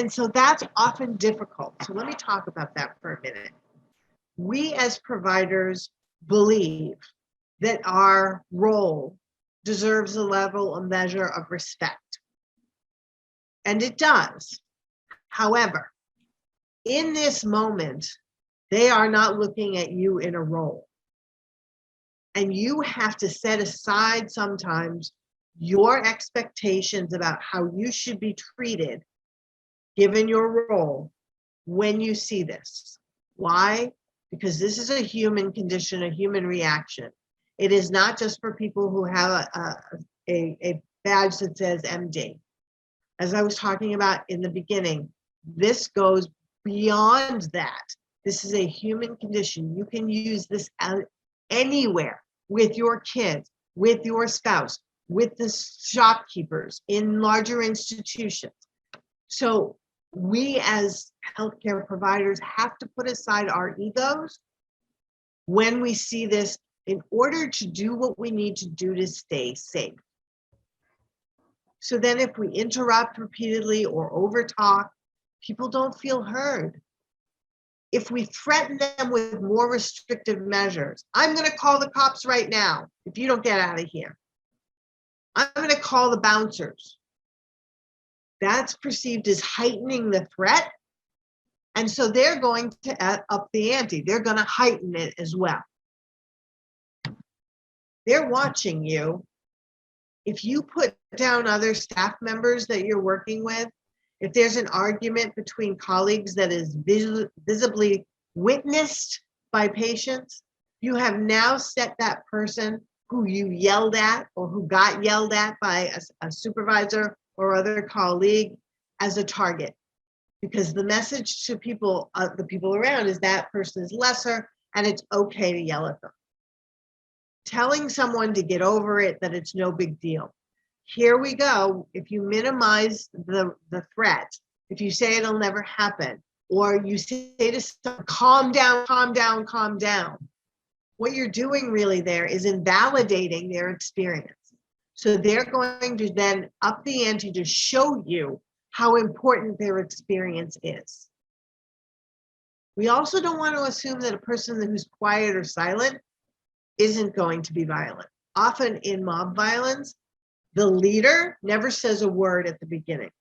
S2: So that's often difficult. So let me talk about that for a minute. We as providers believe that our role deserves a level, a measure of respect. And it does. However, in this moment, they are not looking at you in a role. And you have to set aside sometimes your expectations about how you should be treated, given your role, when you see this. Why? Because this is a human condition, a human reaction. It is not just for people who have a badge that says MD. As I was talking about in the beginning, this goes beyond that. This is a human condition. You can use this anywhere, with your kids, with your spouse, with the shopkeepers, in larger institutions. So we as healthcare providers have to put aside our egos when we see this in order to do what we need to do to stay safe. So then if we interrupt repeatedly or overtalk, people don't feel heard. If we threaten them with more restrictive measures, I'm going to call the cops right now if you don't get out of here. I'm going to call the bouncers. That's perceived as heightening the threat. And so they're going to up the ante. They're going to heighten it as well. They're watching you. If you put down other staff members that you're working with, if there's an argument between colleagues that is visibly witnessed by patients, you have now set that person who you yelled at or who got yelled at by a supervisor or other colleague as a target. Because the message to people, the people around, is that person is lesser and it's okay to yell at them. Telling someone to get over it, that it's no big deal. Here we go. If you minimize the threat, if you say it'll never happen, or you say to someone, calm down, calm down, calm down, what you're doing really there is invalidating their experience. So they're going to then up the ante to show you how important their experience is. We also don't want to assume that a person who's quiet or silent isn't going to be violent. Often in mob violence, the leader never says a word at the beginning.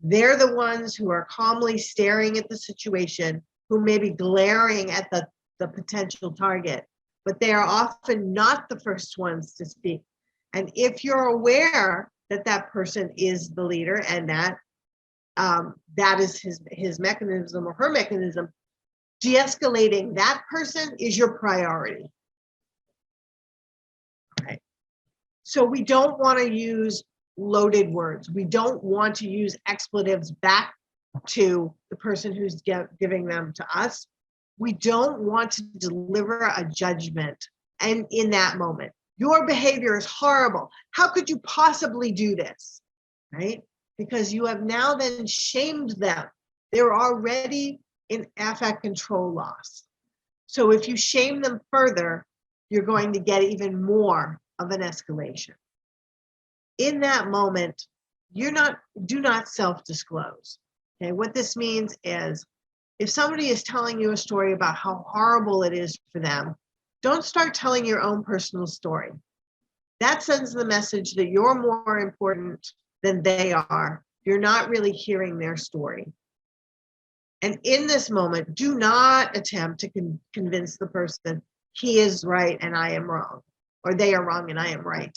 S2: They're the ones who are calmly staring at the situation, who may be glaring at the potential target, but they are often not the first ones to speak. And if you're aware that that person is the leader and that that is his mechanism or her mechanism, de-escalating that person is your priority. Okay. So we don't want to use loaded words. We don't want to use expletives back to the person who's giving them to us. We don't want to deliver a judgment and in that moment. Your behavior is horrible. How could you possibly do this? Right? Because you have now then shamed them. They're already in affect control loss. So if you shame them further, you're going to get even more of an escalation. In that moment, do not self-disclose. Okay, what this means is if somebody is telling you a story about how horrible it is for them, don't start telling your own personal story. That sends the message that you're more important than they are. You're not really hearing their story. And in this moment, do not attempt to convince the person he is right and I am wrong, or they are wrong and I am right,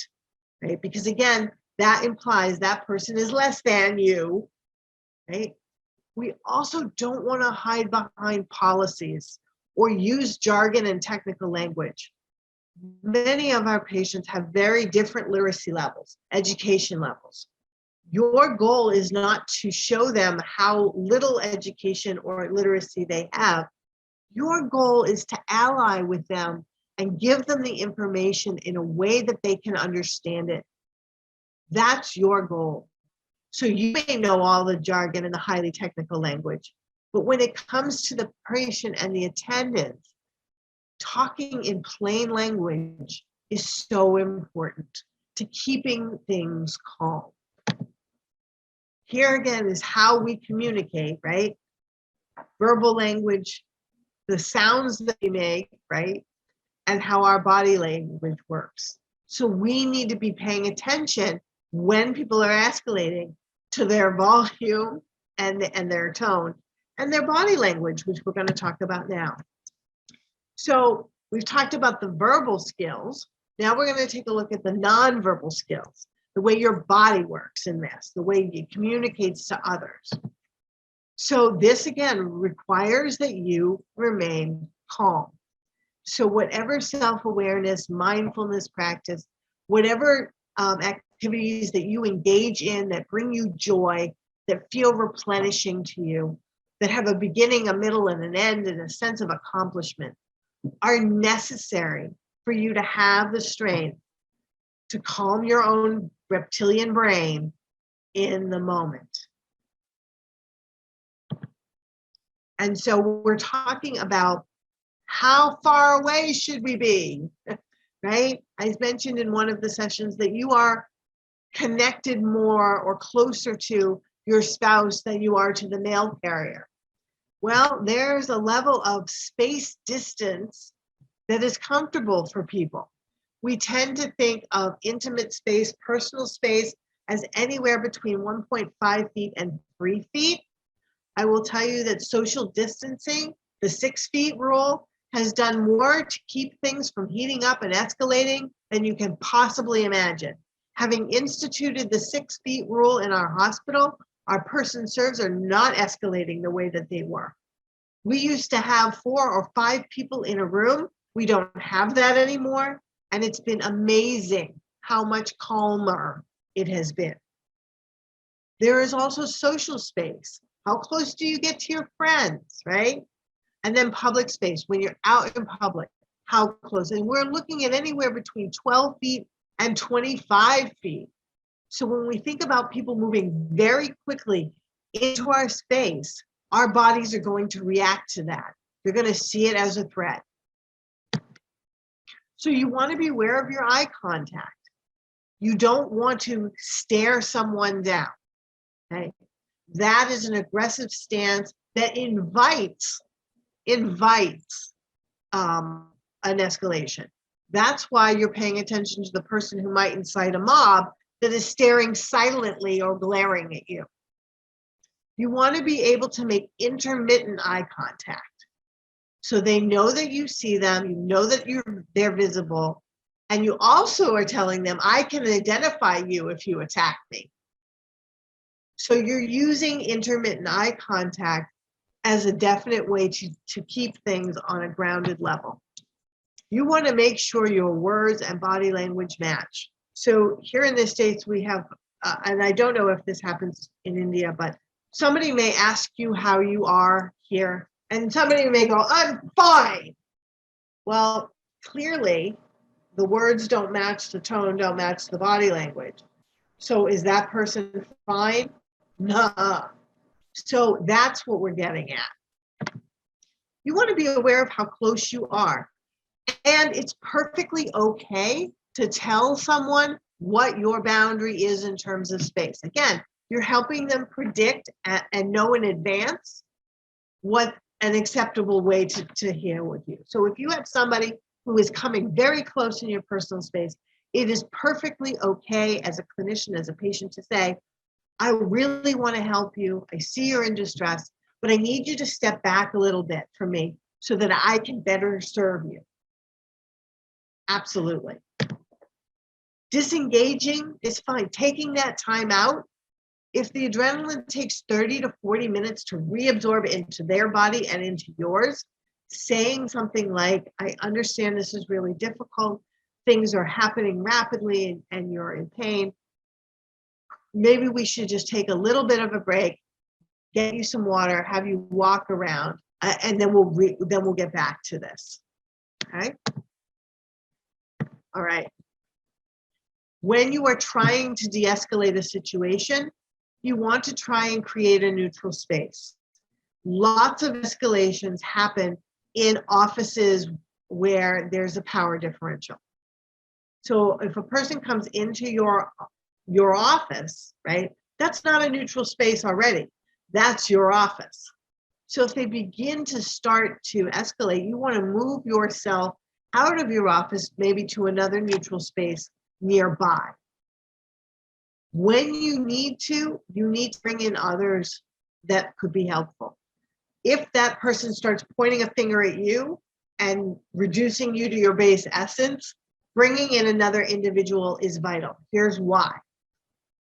S2: right? Because again, that implies that person is less than you, right? We also don't want to hide behind policies or use jargon and technical language. Many of our patients have very different literacy levels, education levels. Your goal is not to show them how little education or literacy they have. Your goal is to ally with them and give them the information in a way that they can understand it. That's your goal. So you may know all the jargon and the highly technical language, but when it comes to the patient and the attendant, talking in plain language is so important to keeping things calm. Here again is how we communicate, right? Verbal language, the sounds that we make, right? And how our body language works. So we need to be paying attention when people are escalating to their volume and their tone and their body language, which we're going to talk about now. So we've talked about the verbal skills. Now we're going to take a look at the nonverbal skills, the way your body works in this, the way it communicates to others. So this again requires that you remain calm. So whatever self-awareness, mindfulness practice, whatever activities that you engage in that bring you joy, that feel replenishing to you, that have a beginning, a middle, and an end, and a sense of accomplishment, are necessary for you to have the strength to calm your own reptilian brain in the moment. And so we're talking about how far away should we be, right? I mentioned in one of the sessions that you are connected more or closer to your spouse than you are to the mail carrier. Well, there's a level of space distance that is comfortable for people. We tend to think of intimate space, personal space, as anywhere between 1.5 feet and 3 feet. I will tell you that social distancing, the 6 feet rule, has done more to keep things from heating up and escalating than you can possibly imagine. Having instituted the 6 feet rule in our hospital, our person serves are not escalating the way that they were. We used to have 4 or 5 people in a room. We don't have that anymore. And it's been amazing how much calmer it has been. There is also social space. How close do you get to your friends, right? And then public space, when you're out in public, how close? And we're looking at anywhere between 12 feet and 25 feet. So when we think about people moving very quickly into our space, our bodies are going to react to that. They're going to see it as a threat. So you want to be aware of your eye contact. You don't want to stare someone down. Okay? That is an aggressive stance that invites an escalation. That's why you're paying attention to the person who might incite a mob that is staring silently or glaring at you. You want to be able to make intermittent eye contact. So they know that you see them, you know that they're visible, and you also are telling them, I can identify you if you attack me. So you're using intermittent eye contact as a definite way to keep things on a grounded level. You want to make sure your words and body language match. So here in the States, we have, and I don't know if this happens in India, but somebody may ask you how you are here, and somebody may go, I'm fine. Well, clearly, the words don't match the tone, don't match the body language. So is that person fine? Nuh-uh. So that's what we're getting at. You want to be aware of how close you are. And it's perfectly okay to tell someone what your boundary is in terms of space. Again, you're helping them predict and know in advance what an acceptable way to heal with you. So if you have somebody who is coming very close in your personal space, it is perfectly okay as a clinician, as a patient, to say, I really want to help you. I see you're in distress, but I need you to step back a little bit from me so that I can better serve you. Absolutely. Disengaging is fine. Taking that time out, if the adrenaline takes 30 to 40 minutes to reabsorb into their body and into yours, saying something like, I understand this is really difficult. Things are happening rapidly and you're in pain. Maybe we should just take a little bit of a break, get you some water, have you walk around, and then we'll get back to this. Okay. All right. When you are trying to de-escalate a situation, you want to try and create a neutral space. Lots of escalations happen in offices where there's a power differential. So if a person comes into your office, right, that's not a neutral space already. That's your office. So if they begin to start to escalate, you want to move yourself out of your office, maybe to another neutral space nearby. When you need to bring in others that could be helpful. If that person starts pointing a finger at you and reducing you to your base essence, bringing in another individual is vital. Here's why.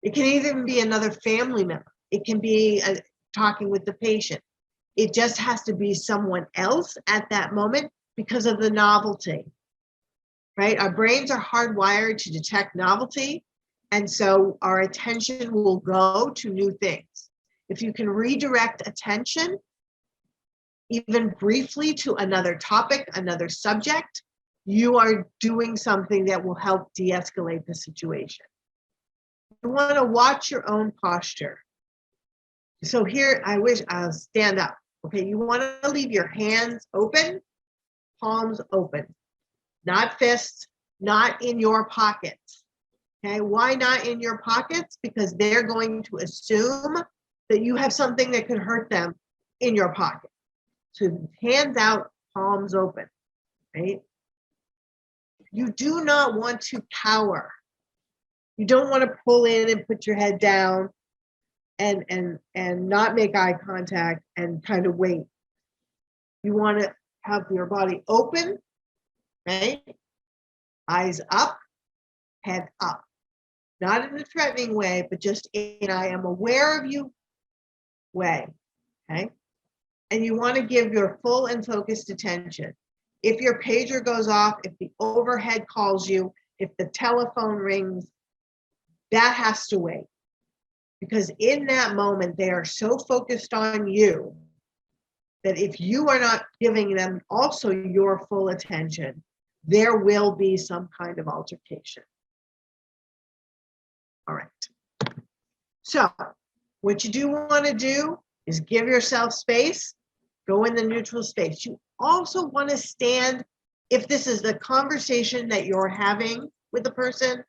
S2: It can even be another family member. It can be talking with the patient. It just has to be someone else at that moment because of the novelty, right? Our brains are hardwired to detect novelty. And so our attention will go to new things. If you can redirect attention, even briefly, to another topic, another subject, you are doing something that will help de-escalate the situation. You want to watch your own posture. So here, I'll stand up. Okay, you want to leave your hands open, palms open, not fists, not in your pockets. Okay, why not in your pockets? Because they're going to assume that you have something that could hurt them in your pocket. So hands out, palms open, right? You do not want to cower. You don't want to pull in and put your head down and not make eye contact and kind of wait. You want to have your body open, right? Eyes up, head up. Not in a threatening way, but just in I am aware of you way, okay? And you want to give your full and focused attention. If your pager goes off, if the overhead calls you, if the telephone rings, that has to wait. Because in that moment, they are so focused on you that if you are not giving them also your full attention, there will be some kind of altercation. All right. So what you do want to do is give yourself space, go in the neutral space. You also want to stand, if this is the conversation that you're having with the person,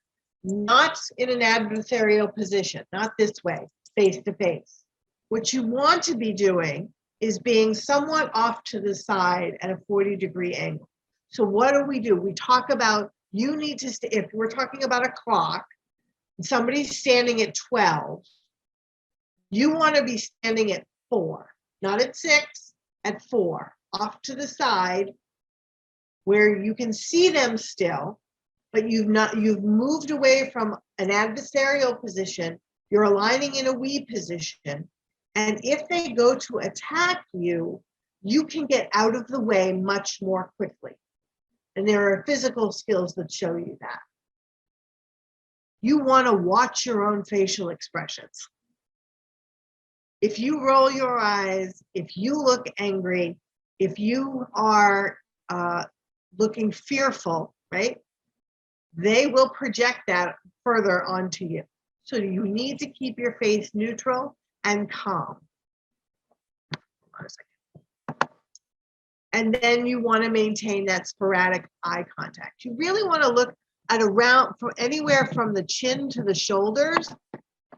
S2: not in an adversarial position, not this way, face to face. What you want to be doing is being somewhat off to the side at a 40-degree angle. So what do? We talk about, you need to, if we're talking about a clock, and somebody's standing at 12, you want to be standing at 4, not at 6, at 4, off to the side where you can see them still, but you've moved away from an adversarial position, you're aligning in a we position, and if they go to attack you, you can get out of the way much more quickly. And there are physical skills that show you that. You want to watch your own facial expressions. If you roll your eyes, if you look angry, if you are looking fearful, right? They will project that further onto you. So you need to keep your face neutral and calm. Hold on a second. And then you want to maintain that sporadic eye contact. You really want to look at around from anywhere from the chin to the shoulders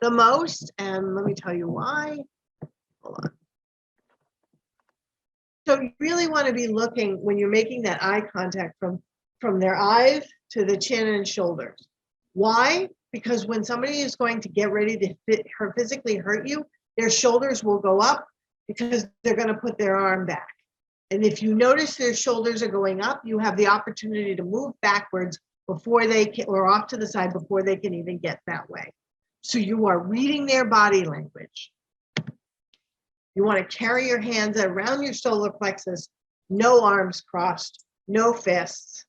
S2: the most. And let me tell you why. Hold on. So you really want to be looking when you're making that eye contact from their eyes to the chin and shoulders. Why? Because when somebody is going to get ready to physically hurt you, their shoulders will go up because they're going to put their arm back. And if you notice their shoulders are going up, you have the opportunity to move backwards before they can, or off to the side before they can even get that way. So you are reading their body language. You want to carry your hands around your solar plexus, no arms crossed, no fists.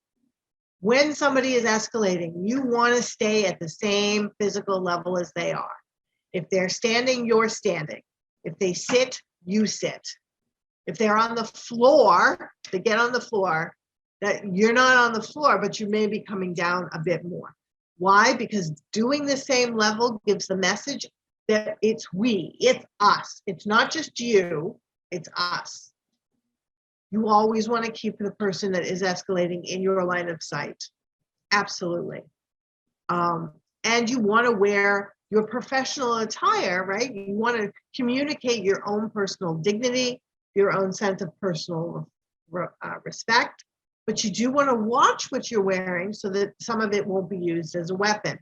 S2: When somebody is escalating, you want to stay at the same physical level as they are. If they're standing, you're standing. If they sit, you sit. If they're on the floor, they get on the floor, that you're not on the floor, but you may be coming down a bit more. Why? Because doing the same level gives the message that it's we, it's us. It's not just you, it's us. You always want to keep the person that is escalating in your line of sight. Absolutely. And you want to wear your professional attire, right? You want to communicate your own personal dignity, your own sense of personal respect, but you do want to watch what you're wearing so that some of it won't be used as a weapon,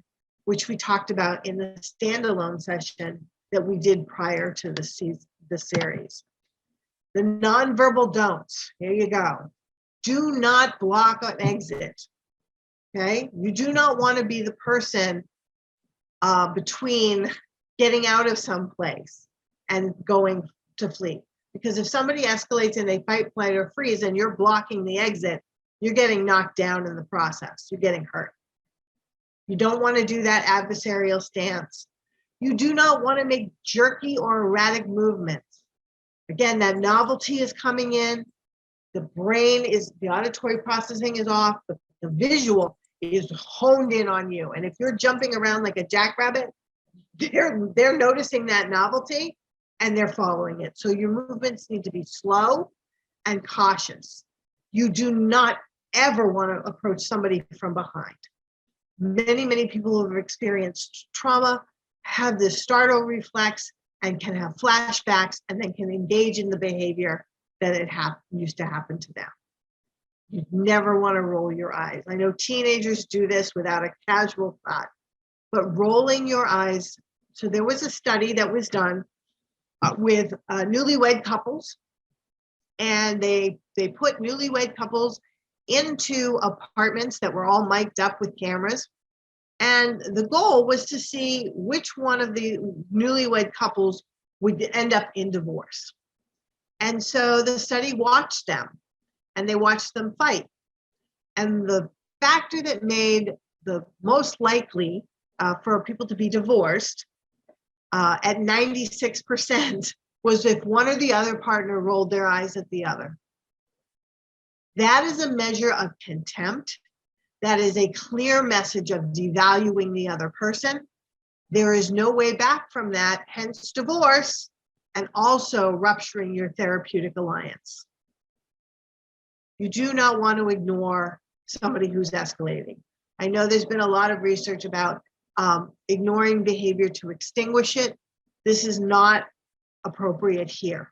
S2: which we talked about in the standalone session that we did prior to the series. The nonverbal don'ts, here you go. Do not block an exit, okay? You do not want to be the person between getting out of some place and going to flee. Because if somebody escalates and they fight, flight, or freeze and you're blocking the exit, you're getting knocked down in the process. You're getting hurt. You don't want to do that adversarial stance. You do not want to make jerky or erratic movements. Again, that novelty is coming in. The brain is, the auditory processing is off, but the visual is honed in on you. And if you're jumping around like a jackrabbit, they're noticing that novelty and they're following it. So your movements need to be slow and cautious. You do not ever want to approach somebody from behind. Many, many people who have experienced trauma have this startle reflex and can have flashbacks and then can engage in the behavior that it used to happen to them. You never want to roll your eyes. I know teenagers do this without a casual thought, but rolling your eyes. So there was a study that was done with newlywed couples, and they put newlywed couples into apartments that were all mic'd up with cameras. And the goal was to see which one of the newlywed couples would end up in divorce. And so the study watched them. and they watched them fight. And the factor that made the most likely for people to be divorced at 96% was if one or the other partner rolled their eyes at the other. That is a measure of contempt. That is a clear message of devaluing the other person. There is no way back from that, hence divorce, and also rupturing your therapeutic alliance. You do not want to ignore somebody who's escalating. I know there's been a lot of research about ignoring behavior to extinguish it. This is not appropriate here,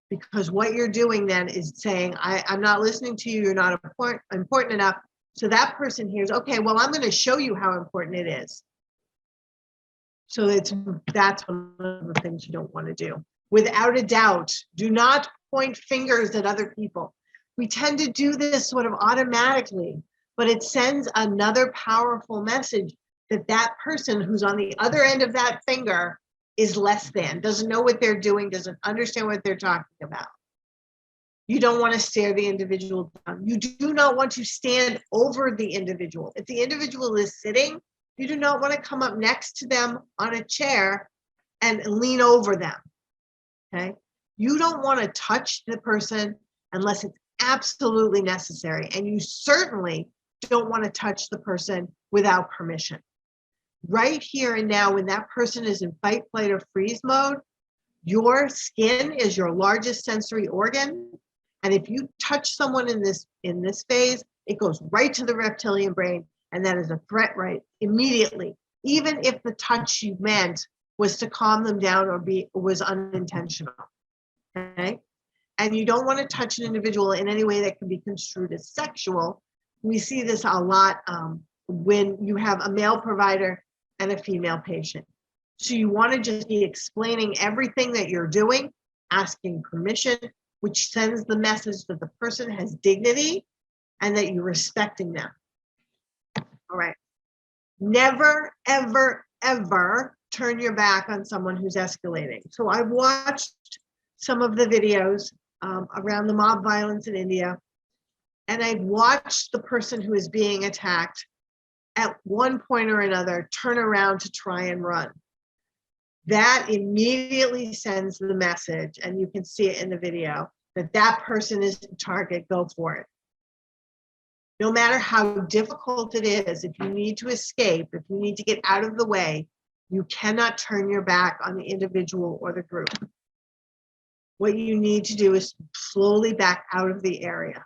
S2: because what you're doing then is saying, I'm not listening to you, you're not important enough. So that person hears, okay, well, I'm going to show you how important it is. So that's one of the things you don't want to do. Without a doubt, do not point fingers at other people. We tend to do this sort of automatically, but it sends another powerful message that that person who's on the other end of that finger is less than, doesn't know what they're doing, doesn't understand what they're talking about. You don't want to stare the individual down. You do not want to stand over the individual. If the individual is sitting, you do not want to come up next to them on a chair and lean over them, okay? You don't want to touch the person unless it's absolutely necessary. And you certainly don't want to touch the person without permission. Right here and now, when that person is in fight, flight, or freeze mode, your skin is your largest sensory organ. And if you touch someone in this phase, it goes right to the reptilian brain, and that is a threat right immediately, even if the touch you meant was to calm them down or was unintentional. Okay? And you don't want to touch an individual in any way that can be construed as sexual. We see this a lot when you have a male provider and a female patient. So you want to just be explaining everything that you're doing, asking permission, which sends the message that the person has dignity and that you're respecting them. All right. Never, ever, ever turn your back on someone who's escalating. So I've watched some of the videos around the mob violence in India, and I've watched the person who is being attacked at one point or another turn around to try and run. That immediately sends the message, and you can see it in the video, that that person is the target, go for it. No matter how difficult it is, if you need to escape, if you need to get out of the way, you cannot turn your back on the individual or the group. What you need to do is slowly back out of the area.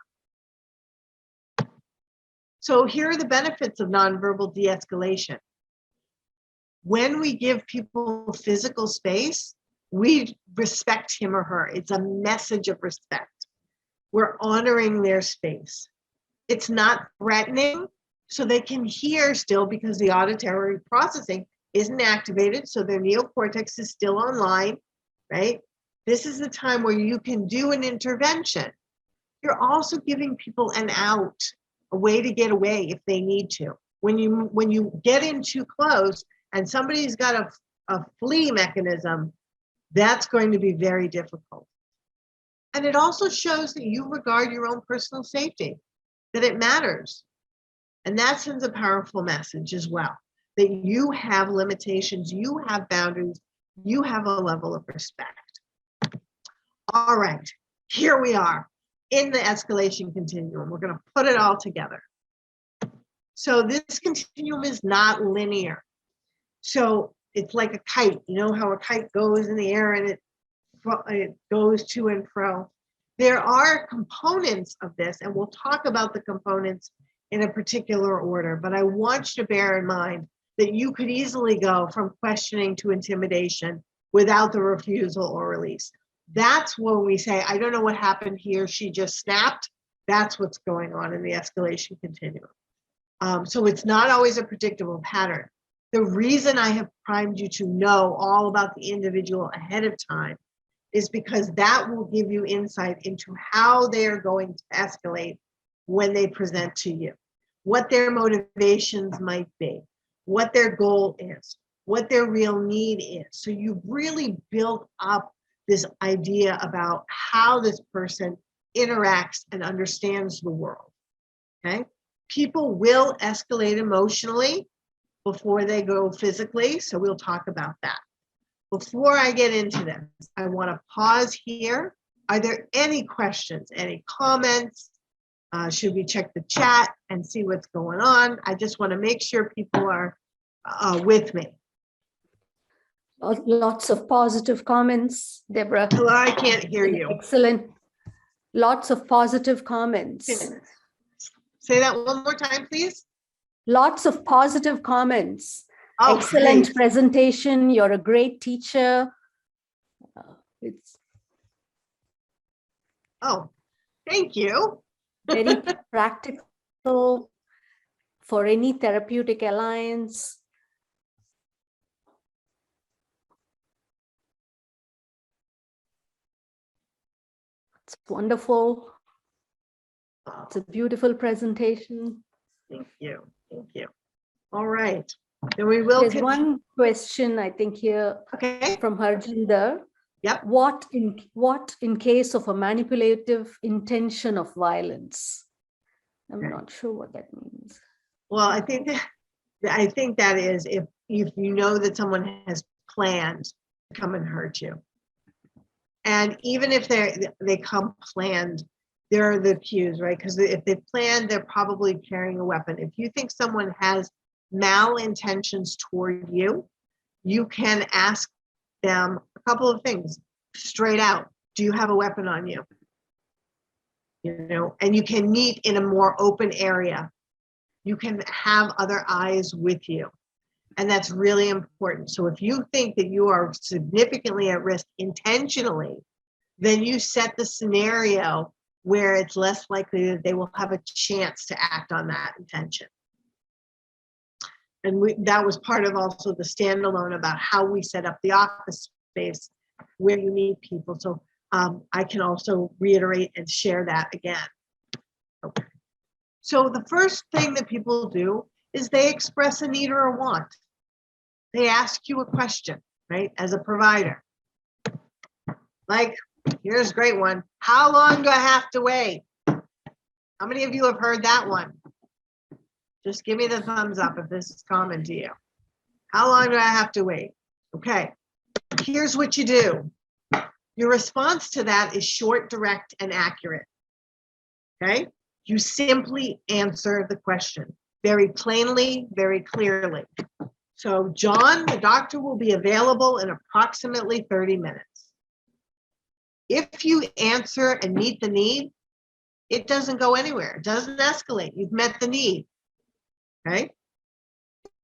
S2: So here are the benefits of nonverbal de-escalation. When we give people physical space, we respect him or her. It's a message of respect. We're honoring their space. It's not threatening, so they can hear still because the auditory processing isn't activated, so their neocortex is still online, right? This is the time where you can do an intervention. You're also giving people an out, a way to get away if they need to. When you get in too close and somebody's got a flee mechanism, that's going to be very difficult. And it also shows that you regard your own personal safety, that it matters. And that sends a powerful message as well, that you have limitations, you have boundaries, you have a level of respect. All right, here we are in the escalation continuum. We're going to put it all together. So this continuum is not linear. So it's like a kite. You know how a kite goes in the air and it goes to and fro. There are components of this, and we'll talk about the components in a particular order, but I want you to bear in mind that you could easily go from questioning to intimidation without the refusal or release. That's when we say, I don't know what happened here, she just snapped. That's what's going on in the escalation continuum. So it's not always a predictable pattern. The reason I have primed you to know all about the individual ahead of time is because that will give you insight into how they're going to escalate when they present to you, what their motivations might be, what their goal is, what their real need is. So you've really built up this idea about how this person interacts and understands the world. Okay? People will escalate emotionally before they go physically, so we'll talk about that. Before I get into this, I want to pause here. Are there any questions, any comments? Should we check the chat and see what's going on? I just want to make sure people are with me.
S5: Lots of positive comments, Deborah.
S2: Hello, I can't hear you.
S5: Excellent. Lots of positive comments.
S2: Say that one more time, please.
S5: Lots of positive comments.
S2: Oh,
S5: Excellent
S2: great.
S5: presentation. You're a great teacher.
S2: Oh, thank you.
S5: Very practical for any therapeutic alliance. It's wonderful. It's a beautiful presentation.
S2: Thank you. Thank you. All right. Then we will.
S5: There's one question I think here
S2: Okay.
S5: from Harjinder.
S2: Yep.
S5: What in case of a manipulative intention of violence? I'm
S2: Okay.
S5: not sure what that means.
S2: Well, I think that is if you know that someone has planned to come and hurt you. And even if they come planned, there are the cues, right? Because if they planned, they're probably carrying a weapon. If you think someone has malintentions toward you, you can ask them a couple of things straight out. Do you have a weapon on you? You know, and you can meet in a more open area. You can have other eyes with you. And that's really important. So if you think that you are significantly at risk intentionally, then you set the scenario where it's less likely that they will have a chance to act on that intention. And that was part of also the standalone about how we set up the office space where you meet people. So I can also reiterate and share that again. Okay. So the first thing that people do is they express a need or a want. They ask you a question, right? As a provider. Like, here's a great one. How long do I have to wait? How many of you have heard that one? Just give me the thumbs up if this is common to you. How long do I have to wait? Okay, here's what you do. Your response to that is short, direct, and accurate. Okay, you simply answer the question very plainly, very clearly. So John, the doctor, will be available in approximately 30 minutes. If you answer and meet the need, it doesn't go anywhere. It doesn't escalate. You've met the need. Okay.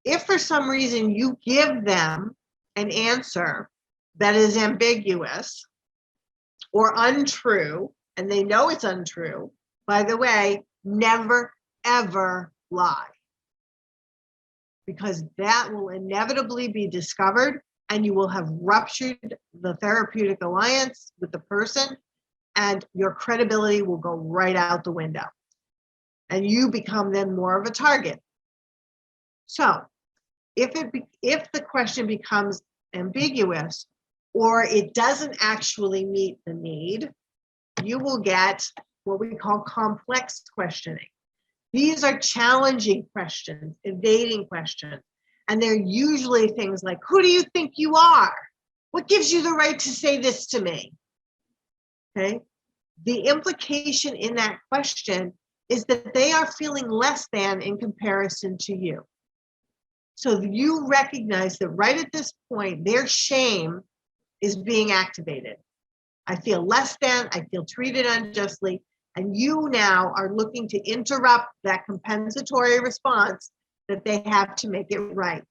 S2: If for some reason you give them an answer that is ambiguous or untrue, and they know it's untrue, by the way, never, ever lie. Because that will inevitably be discovered and you will have ruptured the therapeutic alliance with the person and your credibility will go right out the window. And you become then more of a target. So if the question becomes ambiguous or it doesn't actually meet the need, you will get what we call complex questioning. These are challenging questions, evading questions. And they're usually things like, who do you think you are? What gives you the right to say this to me? Okay. The implication in that question is that they are feeling less than in comparison to you. So you recognize that right at this point, their shame is being activated. I feel less than, I feel treated unjustly, and you now are looking to interrupt that compensatory response that they have to make it right.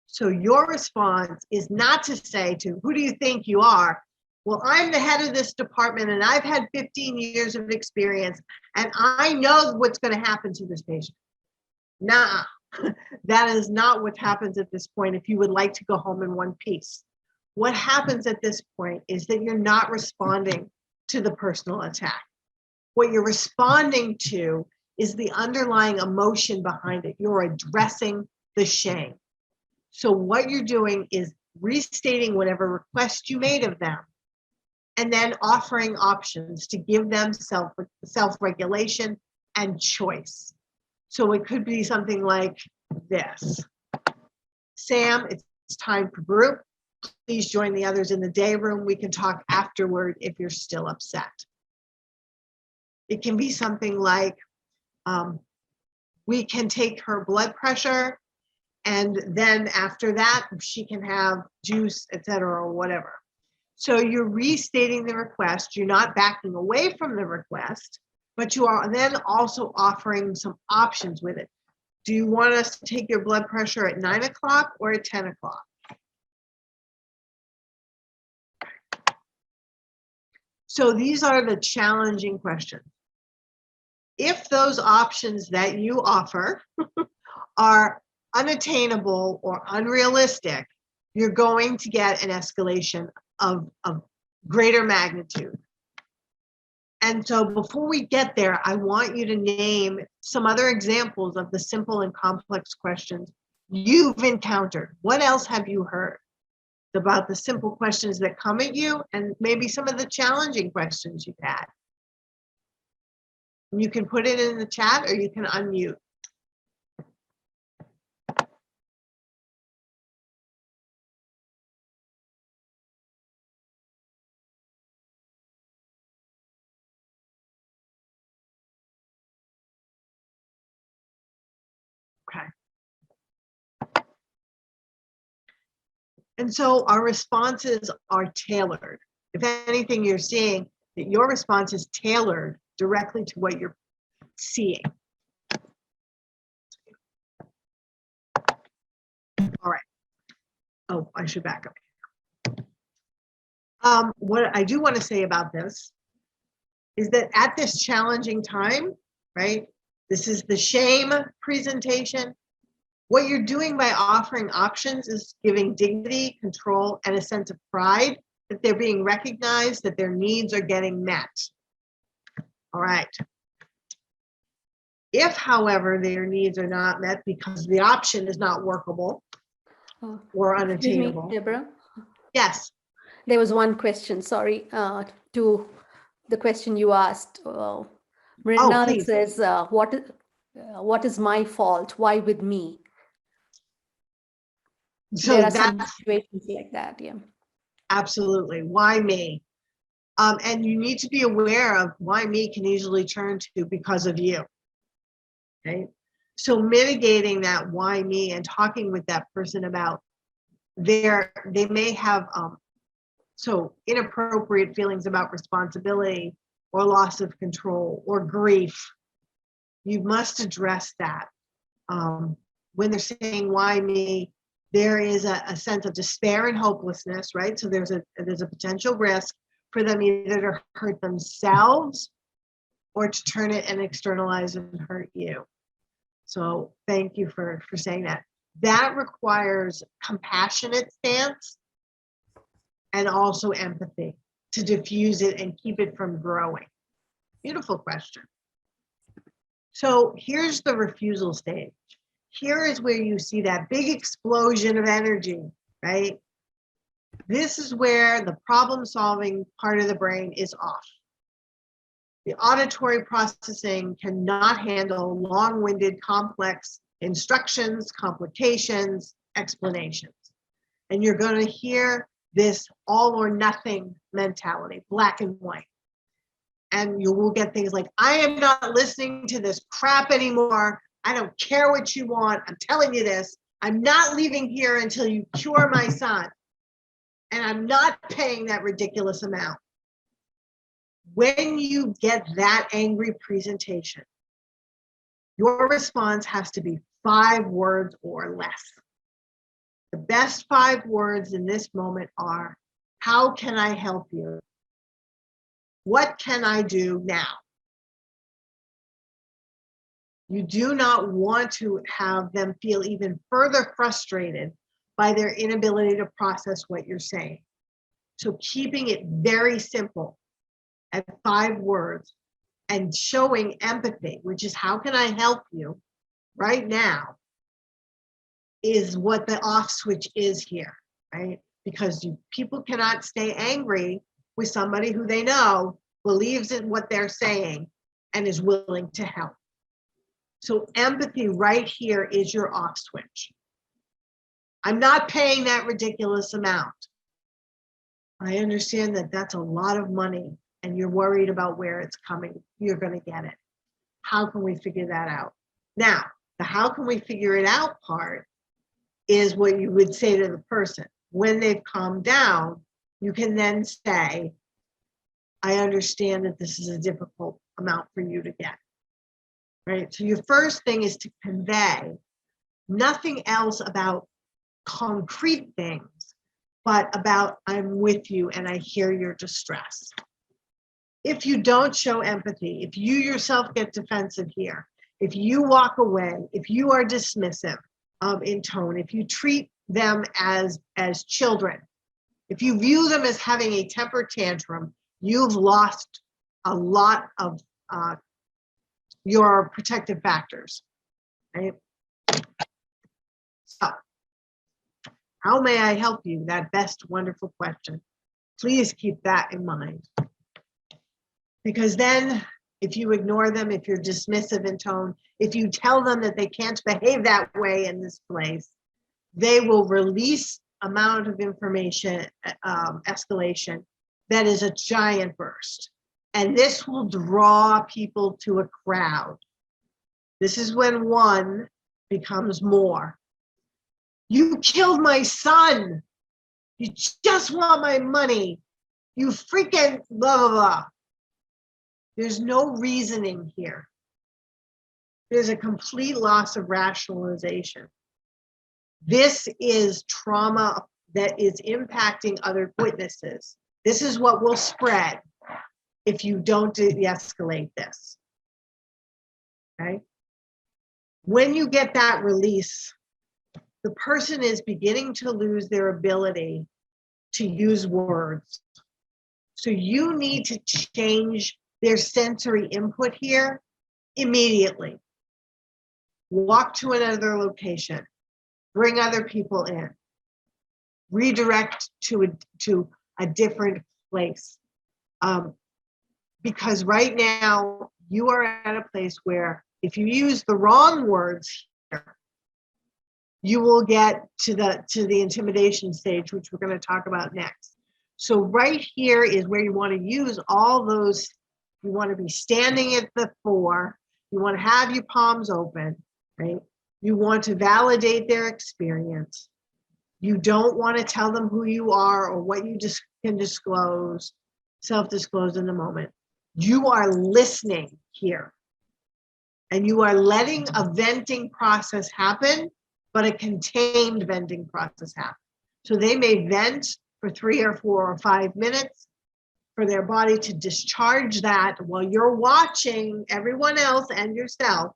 S2: So your response is not to say to, who do you think you are? Well, I'm the head of this department and I've had 15 years of experience and I know what's going to happen to this patient. Nah, that is not what happens at this point if you would like to go home in one piece. What happens at this point is that you're not responding to the personal attack. What you're responding to is the underlying emotion behind it. You're addressing the shame. So what you're doing is restating whatever request you made of them and then offering options to give them self-regulation and choice. So it could be something like this. Sam, it's time for group. Please join the others in the day room. We can talk afterward if you're still upset. It can be something like, we can take her blood pressure, and then after that, she can have juice, etc., or whatever. So you're restating the request. You're not backing away from the request, but you are then also offering some options with it. Do you want us to take your blood pressure at 9 o'clock or at 10 o'clock? So these are the challenging questions. If those options that you offer are unattainable or unrealistic, you're going to get an escalation of greater magnitude. And so before we get there, I want you to name some other examples of the simple and complex questions you've encountered. What else have you heard about the simple questions that come at you, and maybe some of the challenging questions you've had? You can put it in the chat or you can unmute. Okay. And so our responses are tailored. If anything, you're seeing that your response is tailored directly to what you're seeing. All right. Oh, I should back up. What I do want to say about this is that at this challenging time, right? This is the shame presentation. What you're doing by offering options is giving dignity, control, and a sense of pride that they're being recognized, that their needs are getting met. All right. If, however, their needs are not met because the option is not workable or unattainable.
S5: Excuse me, Deborah.
S2: Yes.
S5: There was one question, sorry, to the question you asked. Mrinal
S2: please.
S5: says, what is my fault? Why with me?
S2: So
S5: there are some
S2: that's
S5: situations like that, yeah.
S2: absolutely. Why me? And you need to be aware of why me can easily turn to because of you. Okay. So mitigating that why me and talking with that person about they may have so inappropriate feelings about responsibility or loss of control or grief. You must address that. When they're saying why me, there is a sense of despair and hopelessness, right? So there's a potential risk for them either to hurt themselves or to turn it and externalize and hurt you. So thank you for saying that. That requires compassionate stance and also empathy to diffuse it and keep it from growing. Beautiful question. So here's the refusal stage. Here is where you see that big explosion of energy, right? This is where the problem-solving part of the brain is off. The auditory processing cannot handle long-winded, complex instructions, complications, explanations. And you're going to hear this all or nothing mentality, black and white. And you will get things like, I am not listening to this crap anymore. I don't care what you want. I'm telling you this. I'm not leaving here until you cure my son. And I'm not paying that ridiculous amount. When you get that angry presentation, your response has to be 5 words or less. The best 5 words in this moment are, how can I help you? What can I do now? You do not want to have them feel even further frustrated by their inability to process what you're saying. So keeping it very simple at 5 words and showing empathy, which is how can I help you right now, is what the off switch is here, right? Because people cannot stay angry with somebody who they know believes in what they're saying and is willing to help. So empathy right here is your off switch. I'm not paying that ridiculous amount. I understand that that's a lot of money and you're worried about where it's coming. You're going to get it. How can we figure that out? Now, the how can we figure it out part is what you would say to the person. When they've calmed down, you can then say, I understand that this is a difficult amount for you to get. Right? So your first thing is to convey nothing else about concrete things, but about I'm with you and I hear your distress. If you don't show empathy, if you yourself get defensive here, if you walk away, if you are dismissive in tone, if you treat them as children, if you view them as having a temper tantrum, you've lost a lot of your protective factors, right? So, how may I help you? That best wonderful question. Please keep that in mind. Because then if you ignore them, if you're dismissive in tone, if you tell them that they can't behave that way in this place, they will release amount of information, escalation, that is a giant burst. And this will draw people to a crowd. This is when one becomes more. You killed my son. You just want my money. You freaking blah, blah, blah. There's no reasoning here. There's a complete loss of rationalization. This is trauma that is impacting other witnesses. This is what will spread if you don't de-escalate this. Okay? When you get that release, the person is beginning to lose their ability to use words. So you need to change their sensory input here immediately. Walk to another location, bring other people in, redirect to a different place. Because right now you are at a place where if you use the wrong words here, you will get to the intimidation stage, which we're going to talk about next. So right here is where you want to use all those. You want to be standing at the fore. You want to have your palms open, right? You want to validate their experience. You don't want to tell them who you are or what you just can disclose, self-disclose in the moment. You are listening here. And you are letting a venting process happen, but a contained venting process happen. So they may vent for 3 or 4 or 5 minutes for their body to discharge that while you're watching everyone else and yourself.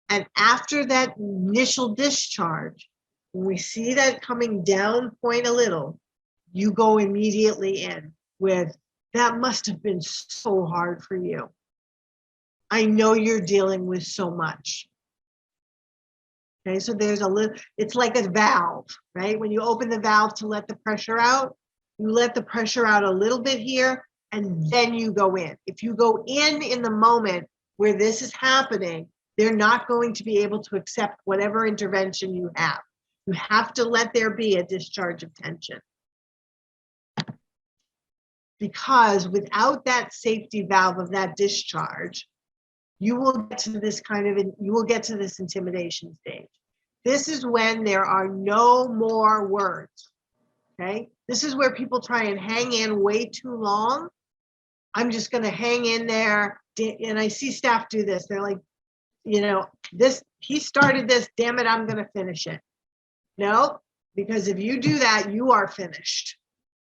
S2: And after that initial discharge, when we see that coming down point a little, you go immediately in with, that must have been so hard for you. I know you're dealing with so much. Okay, so there's a little, it's like a valve, right? When you open the valve to let the pressure out, you let the pressure out a little bit here, and then you go in. If you go in the moment where this is happening, they're not going to be able to accept whatever intervention you have. You have to let there be a discharge of tension. Because without that safety valve of that discharge, you will get to this this intimidation stage. This is when there are no more words. Okay, this is where people try and hang in way too long. I'm just going to hang in there, and I see staff do this. They're like, you know, he started this, damn it, I'm going to finish it. No, because if you do that, you are finished.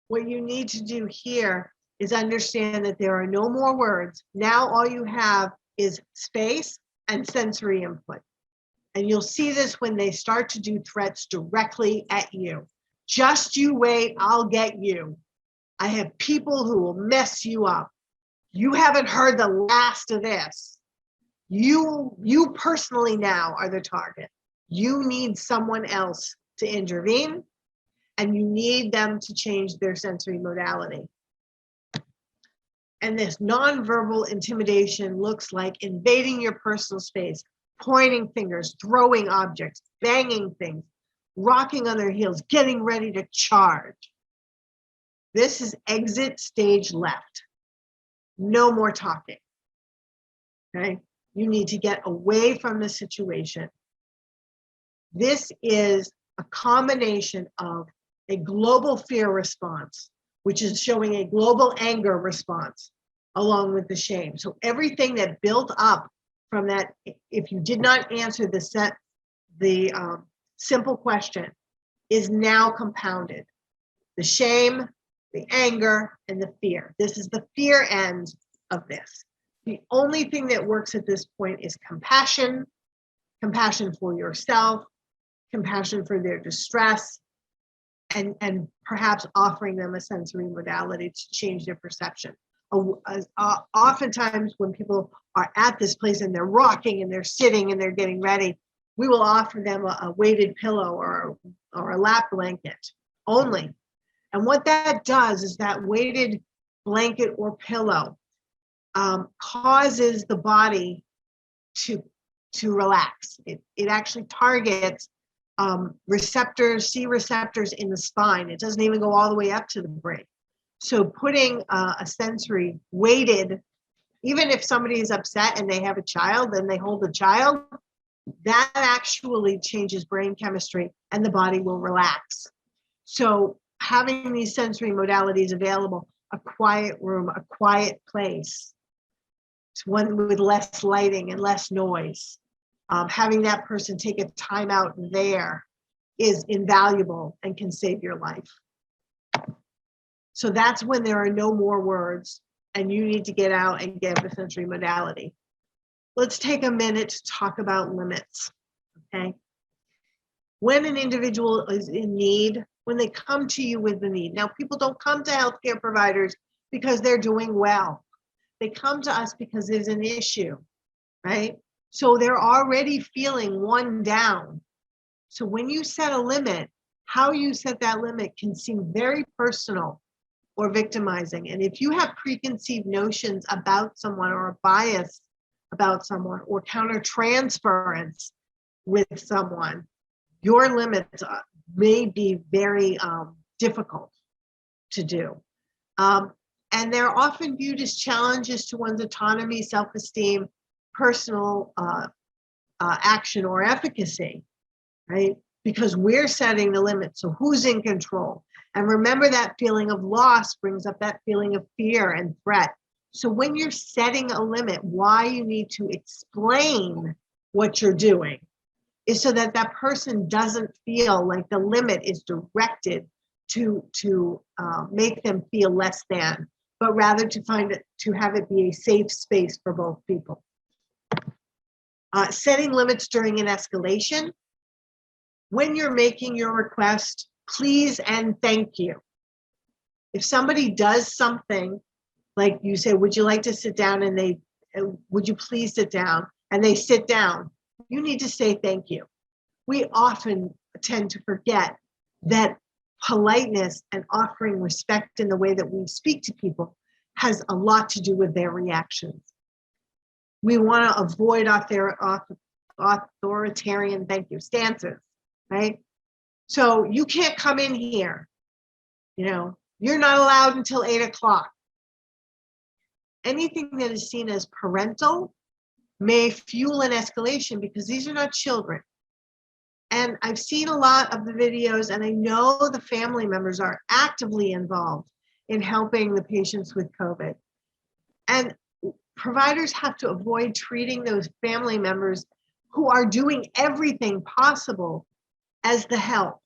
S2: What you need to do here is understand that there are no more words. Now all you have is space and sensory input. And you'll see this when they start to do threats directly at you. Just you wait, I'll get you. I have people who will mess you up. You haven't heard the last of this. You personally now are the target. You need someone else to intervene, and you need them to change their sensory modality. And this nonverbal intimidation looks like invading your personal space, pointing fingers, throwing objects, banging things, rocking on their heels, getting ready to charge. This is exit stage left. No more talking. Okay? You need to get away from the situation. This is a combination of a global fear response, which is showing a global anger response along with the shame. So everything that built up from that, if you did not answer the simple question, is now compounded. The shame, the anger, and the fear. This is the fear end of this. The only thing that works at this point is compassion, compassion for yourself, compassion for their distress, and perhaps offering them a sensory modality to change their perception. Oftentimes when people are at this place and they're rocking and they're sitting and they're getting ready, we will offer them a weighted pillow or a lap blanket only. And what that does is that weighted blanket or pillow causes the body to relax. It actually targets receptors, C receptors in the spine. It doesn't even go all the way up to the brain. So putting a sensory weighted, even if somebody is upset and they have a child and they hold the child, that actually changes brain chemistry and the body will relax. So having these sensory modalities available, a quiet room, a quiet place, it's one with less lighting and less noise. Having that person take a time out there is invaluable and can save your life. So that's when there are no more words and you need to get out and get the sensory modality. Let's take a minute to talk about limits, okay? When an individual is in need, when they come to you with the need. Now, people don't come to healthcare providers because they're doing well. They come to us because there's an issue, right? So they're already feeling one down. So when you set a limit, how you set that limit can seem very personal or victimizing. And if you have preconceived notions about someone or a bias about someone or countertransference with someone, your limits may be very difficult to do. And they're often viewed as challenges to one's autonomy, self-esteem, personal action or efficacy, right? Because we're setting the limit, so who's in control? And remember that feeling of loss brings up that feeling of fear and threat. So when you're setting a limit, why you need to explain what you're doing is so that that person doesn't feel like the limit is directed to make them feel less than, but rather to have it be a safe space for both people. Setting limits during an escalation. When you're making your request, please and thank you. If somebody does something, like you say, would you like to sit down, and they, would you please sit down, and they sit down, you need to say thank you. We often tend to forget that politeness and offering respect in the way that we speak to people has a lot to do with their reactions. We want to avoid authoritarian thank you stances, right? So you can't come in here, you know, you're not allowed until 8 o'clock. Anything that is seen as parental may fuel an escalation because these are not children. And I've seen a lot of the videos, and I know the family members are actively involved in helping the patients with COVID. And providers have to avoid treating those family members who are doing everything possible as the help,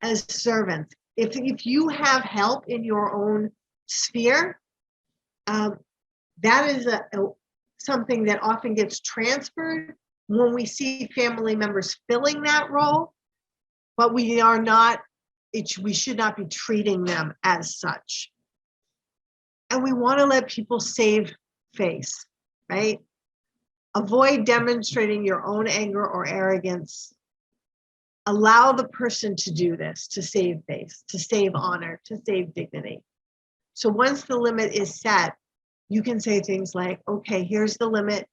S2: as servants. If you have help in your own sphere, that is something that often gets transferred when we see family members filling that role, but we should not be treating them as such. And we want to let people save face, right? Avoid demonstrating your own anger or arrogance. Allow the person to do this, to save face, to save honor, to save dignity. So once the limit is set, you can say things like, okay, here's the limit.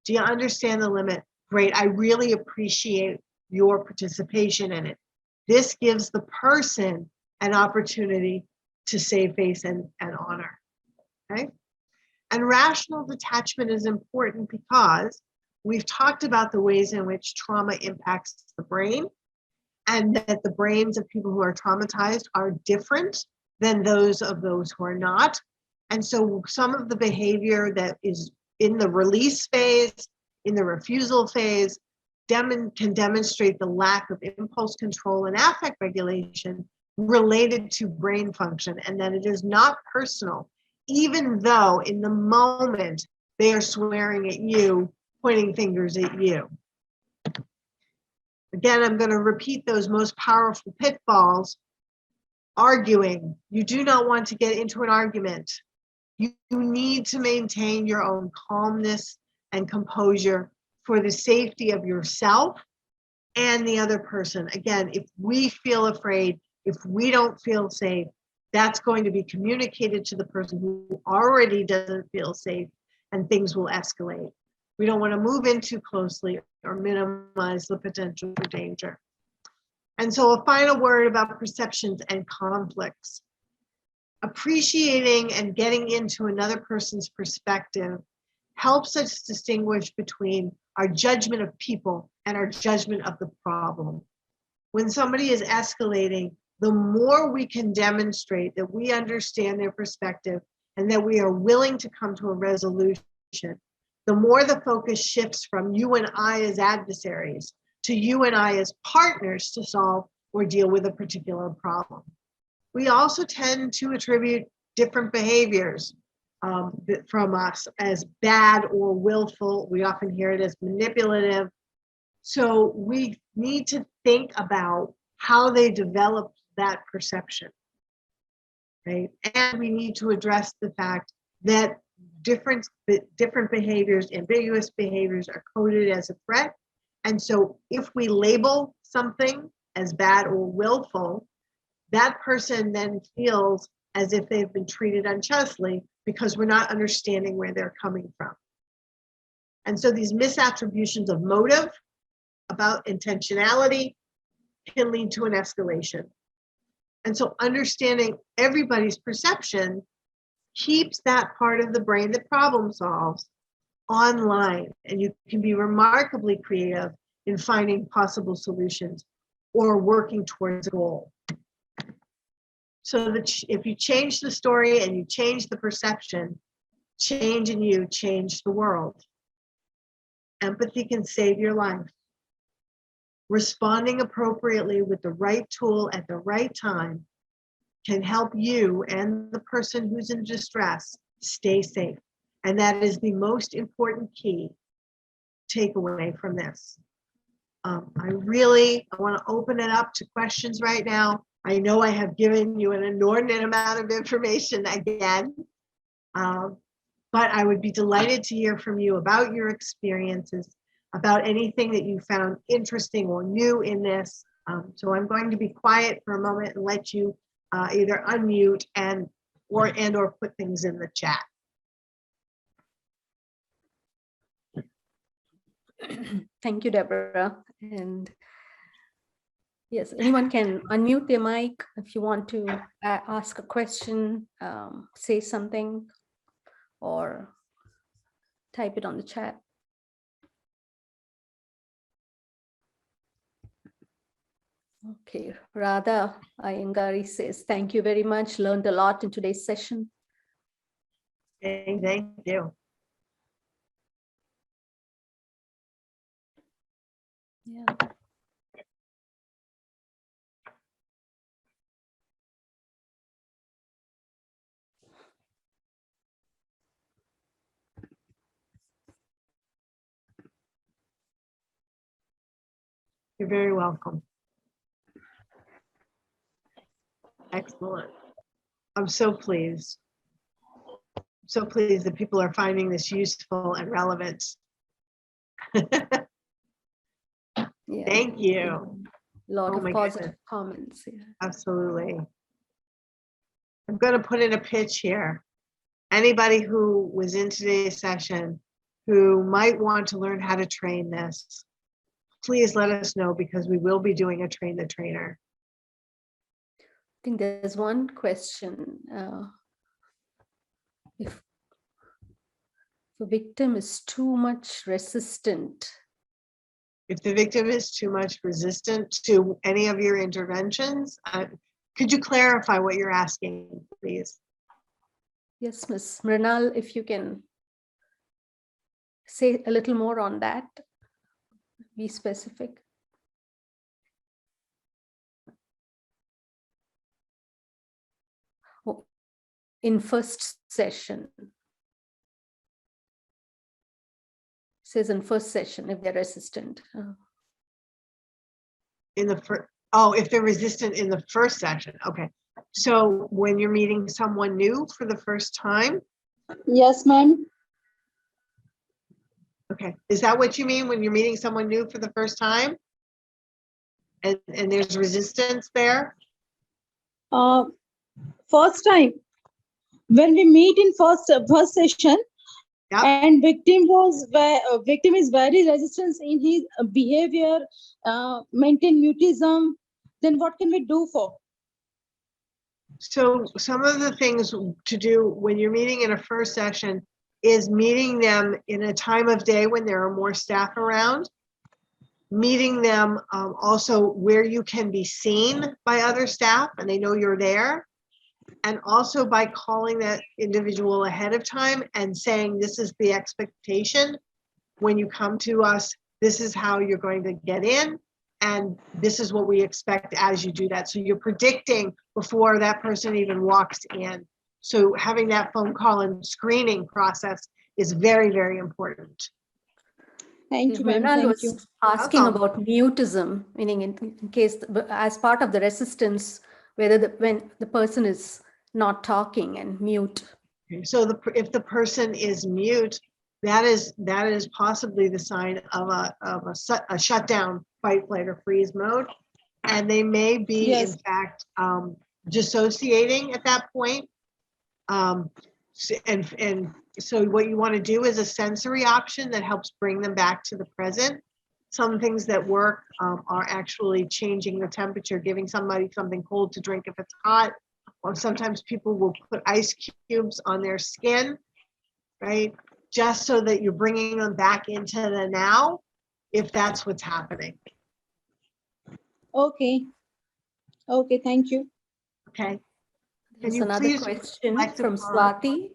S2: Do you understand the limit? Great, I really appreciate your participation in it. This gives the person an opportunity to save face and honor, okay? And rational detachment is important because we've talked about the ways in which trauma impacts the brain, and that the brains of people who are traumatized are different than those who are not. And so some of the behavior that is in the release phase, in the refusal phase, can demonstrate the lack of impulse control and affect regulation related to brain function, and that it is not personal, even though in the moment they are swearing at you, pointing fingers at you. Again, I'm going to repeat those most powerful pitfalls. Arguing. You do not want to get into an argument. You need to maintain your own calmness and composure for the safety of yourself and the other person. Again, if we feel afraid, if we don't feel safe, that's going to be communicated to the person who already doesn't feel safe, and things will escalate. We don't want to move in too closely or minimize the potential for danger. And so a final word about perceptions and conflicts. Appreciating and getting into another person's perspective helps us distinguish between our judgment of people and our judgment of the problem. When somebody is escalating, the more we can demonstrate that we understand their perspective and that we are willing to come to a resolution, the more the focus shifts from you and I as adversaries to you and I as partners to solve or deal with a particular problem. We also tend to attribute different behaviors from us as bad or willful. We often hear it as manipulative. So we need to think about how they developed that perception, right? And we need to address the fact that different behaviors, ambiguous behaviors, are coded as a threat. And so if we label something as bad or willful, that person then feels as if they've been treated unjustly because we're not understanding where they're coming from. And so these misattributions of motive about intentionality can lead to an escalation. And so understanding everybody's perception keeps that part of the brain that problem solves online, and you can be remarkably creative in finding possible solutions or working towards a goal. So that if you change the story and you change the perception, change in you, change the world. Empathy can save your life. Responding appropriately with the right tool at the right time can help you and the person who's in distress stay safe. And that is the most important key takeaway from this. I want to open it up to questions right now. I know I have given you an inordinate amount of information again, but I would be delighted to hear from you about your experiences, about anything that you found interesting or new in this. So I'm going to be quiet for a moment and let you either unmute or put things in the chat.
S5: Thank you, Deborah. And yes, anyone can unmute their mic if you want to ask a question, say something, or type it on the chat. Okay, Radha Ayangari says, thank you very much. Learned a lot in today's session.
S2: Thank you.
S5: Yeah.
S2: You're very welcome. Excellent. I'm so pleased. I'm so pleased that people are finding this useful and relevant.
S5: Yeah.
S2: Thank you.
S5: A lot of
S2: my
S5: positive
S2: goodness.
S5: comments. Yeah.
S2: Absolutely. I'm going to put in a pitch here. Anybody who was in today's session who might want to learn how to train this, please let us know, because we will be doing a train the trainer.
S5: I think there's one question. If the victim is too much resistant,
S2: If the victim is too much resistant to any of your interventions, could you clarify what you're asking, please?
S5: yes, Ms. Mrinal, if you can say a little more on that, be specific. Oh, in first session. Says in first session if they're resistant.
S2: In the first, oh, if they're resistant in the first session, okay. So when you're meeting someone new for the first time,
S6: Yes, ma'am.
S2: okay, is that what you mean when you're meeting someone new for the first time? And there's resistance there?
S6: First time when we meet in first session,
S2: Yep.
S6: and victim is very resistant in his behavior, maintain mutism, then what can we do for?
S2: So some of the things to do when you're meeting in a first session is meeting them in a time of day when there are more staff around, meeting them also where you can be seen by other staff and they know you're there, and also by calling that individual ahead of time and saying, this is the expectation when you come to us, this is how you're going to get in, and this is what we expect as you do that. So you're predicting before that person even walks in. So having that phone call and screening process is very, very important.
S6: Thank you, ma'am.
S5: Mrinal
S6: Thank
S5: was
S6: you.
S5: asking
S2: Welcome.
S5: about mutism, meaning in case as part of the resistance, whether when the person is not talking and mute.
S2: So if the person is mute, that is possibly the sign of a shutdown, fight, flight, or freeze mode, and they may be
S6: Yes.
S2: in fact dissociating at that point. And so what you want to do is a sensory option that helps bring them back to the present. Some things that work are actually changing the temperature, giving somebody something cold to drink if it's hot, or sometimes people will put ice cubes on their skin, right? Just so that you're bringing them back into the now, if that's what's happening.
S6: Okay. Okay, thank you.
S2: Okay.
S5: There's
S2: you
S5: another
S2: please
S5: question
S2: reflect
S5: from
S2: upon-
S5: Swati.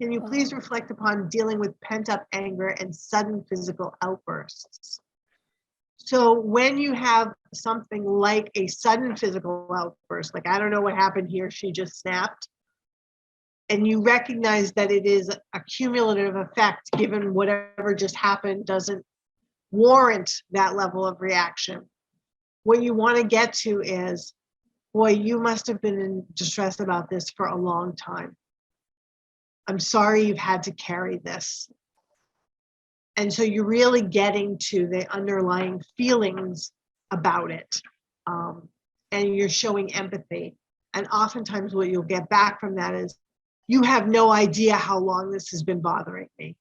S2: Can you please reflect upon dealing with pent-up anger and sudden physical outbursts? So when you have something like a sudden physical outburst, like I don't know what happened here, she just snapped, and you recognize that it is a cumulative effect given whatever just happened doesn't warrant that level of reaction. What you want to get to is, boy, you must have been in distress about this for a long time. I'm sorry you've had to carry this. And so you're really getting to the underlying feelings about it. And you're showing empathy. And oftentimes what you'll get back from that is, you have no idea how long this has been bothering me.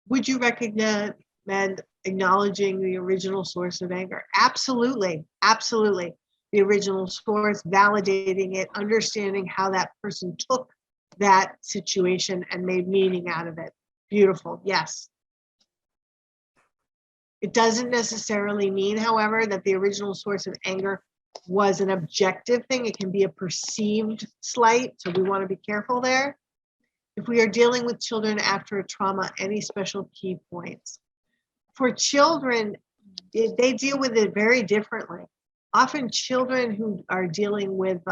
S2: Would you recommend acknowledging the original source of anger? Absolutely, absolutely. The original source, validating it, understanding how that person took that situation and made meaning out of it. Beautiful, yes. It doesn't necessarily mean, however, that the original source of anger was an objective thing. It can be a perceived slight, so we want to be careful there. If we are dealing with children after a trauma, any special key points? For children, they deal with it very differently. Often children who are dealing with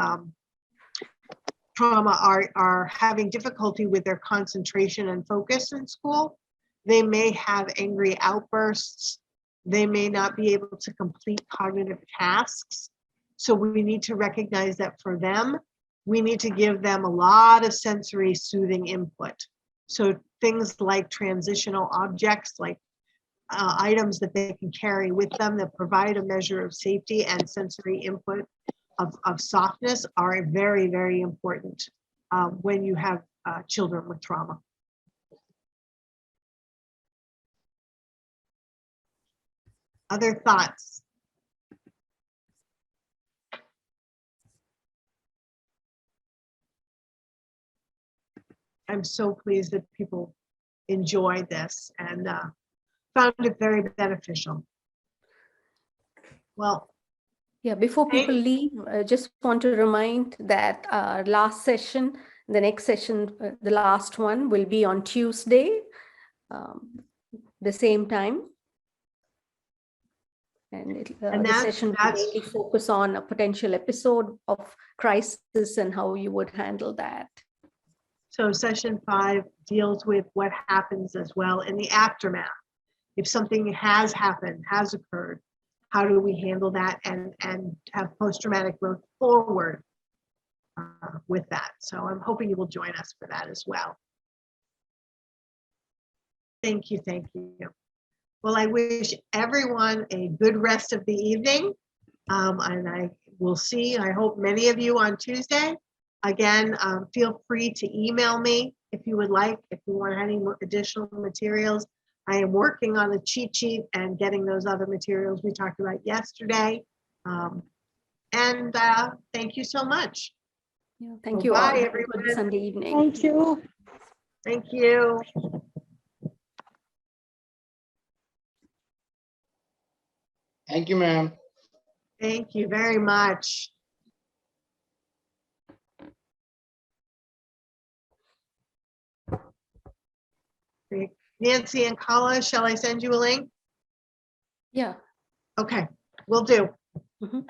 S2: trauma are having difficulty with their concentration and focus in school. They may have angry outbursts. They may not be able to complete cognitive tasks. So we need to recognize that for them, we need to give them a lot of sensory soothing input. So things like transitional objects, like items that they can carry with them that provide a measure of safety and sensory input of softness are very, very important. when you have children with trauma. Other thoughts? I'm so pleased that people enjoyed this and found it very beneficial. Well,
S5: Yeah, before people leave, I just want to remind that our last session, the next session, the last one will be on Tuesday, the same time. And the session will mainly focus on a potential episode of crisis and how you would handle that.
S2: So session 5 deals with what happens as well in the aftermath. If something has happened, has occurred, how do we handle that and have post-traumatic growth forward with that? So I'm hoping you will join us for that as well. Thank you, thank you. Well, I wish everyone a good rest of the evening. And I will see, I hope many of you on Tuesday. Again, feel free to email me if you would like, if you want any more additional materials. I am working on a cheat sheet and getting those other materials we talked about yesterday. Thank you so much.
S5: Yeah, thank you all.
S2: Bye,
S5: Have a
S2: everyone.
S5: good Sunday evening.
S6: Thank you.
S2: Thank you.
S7: Thank you, ma'am.
S2: Thank you very much. Great. Nancy and Kala, shall I send you a link?
S5: Yeah.
S2: Okay, will do.
S5: Mhm.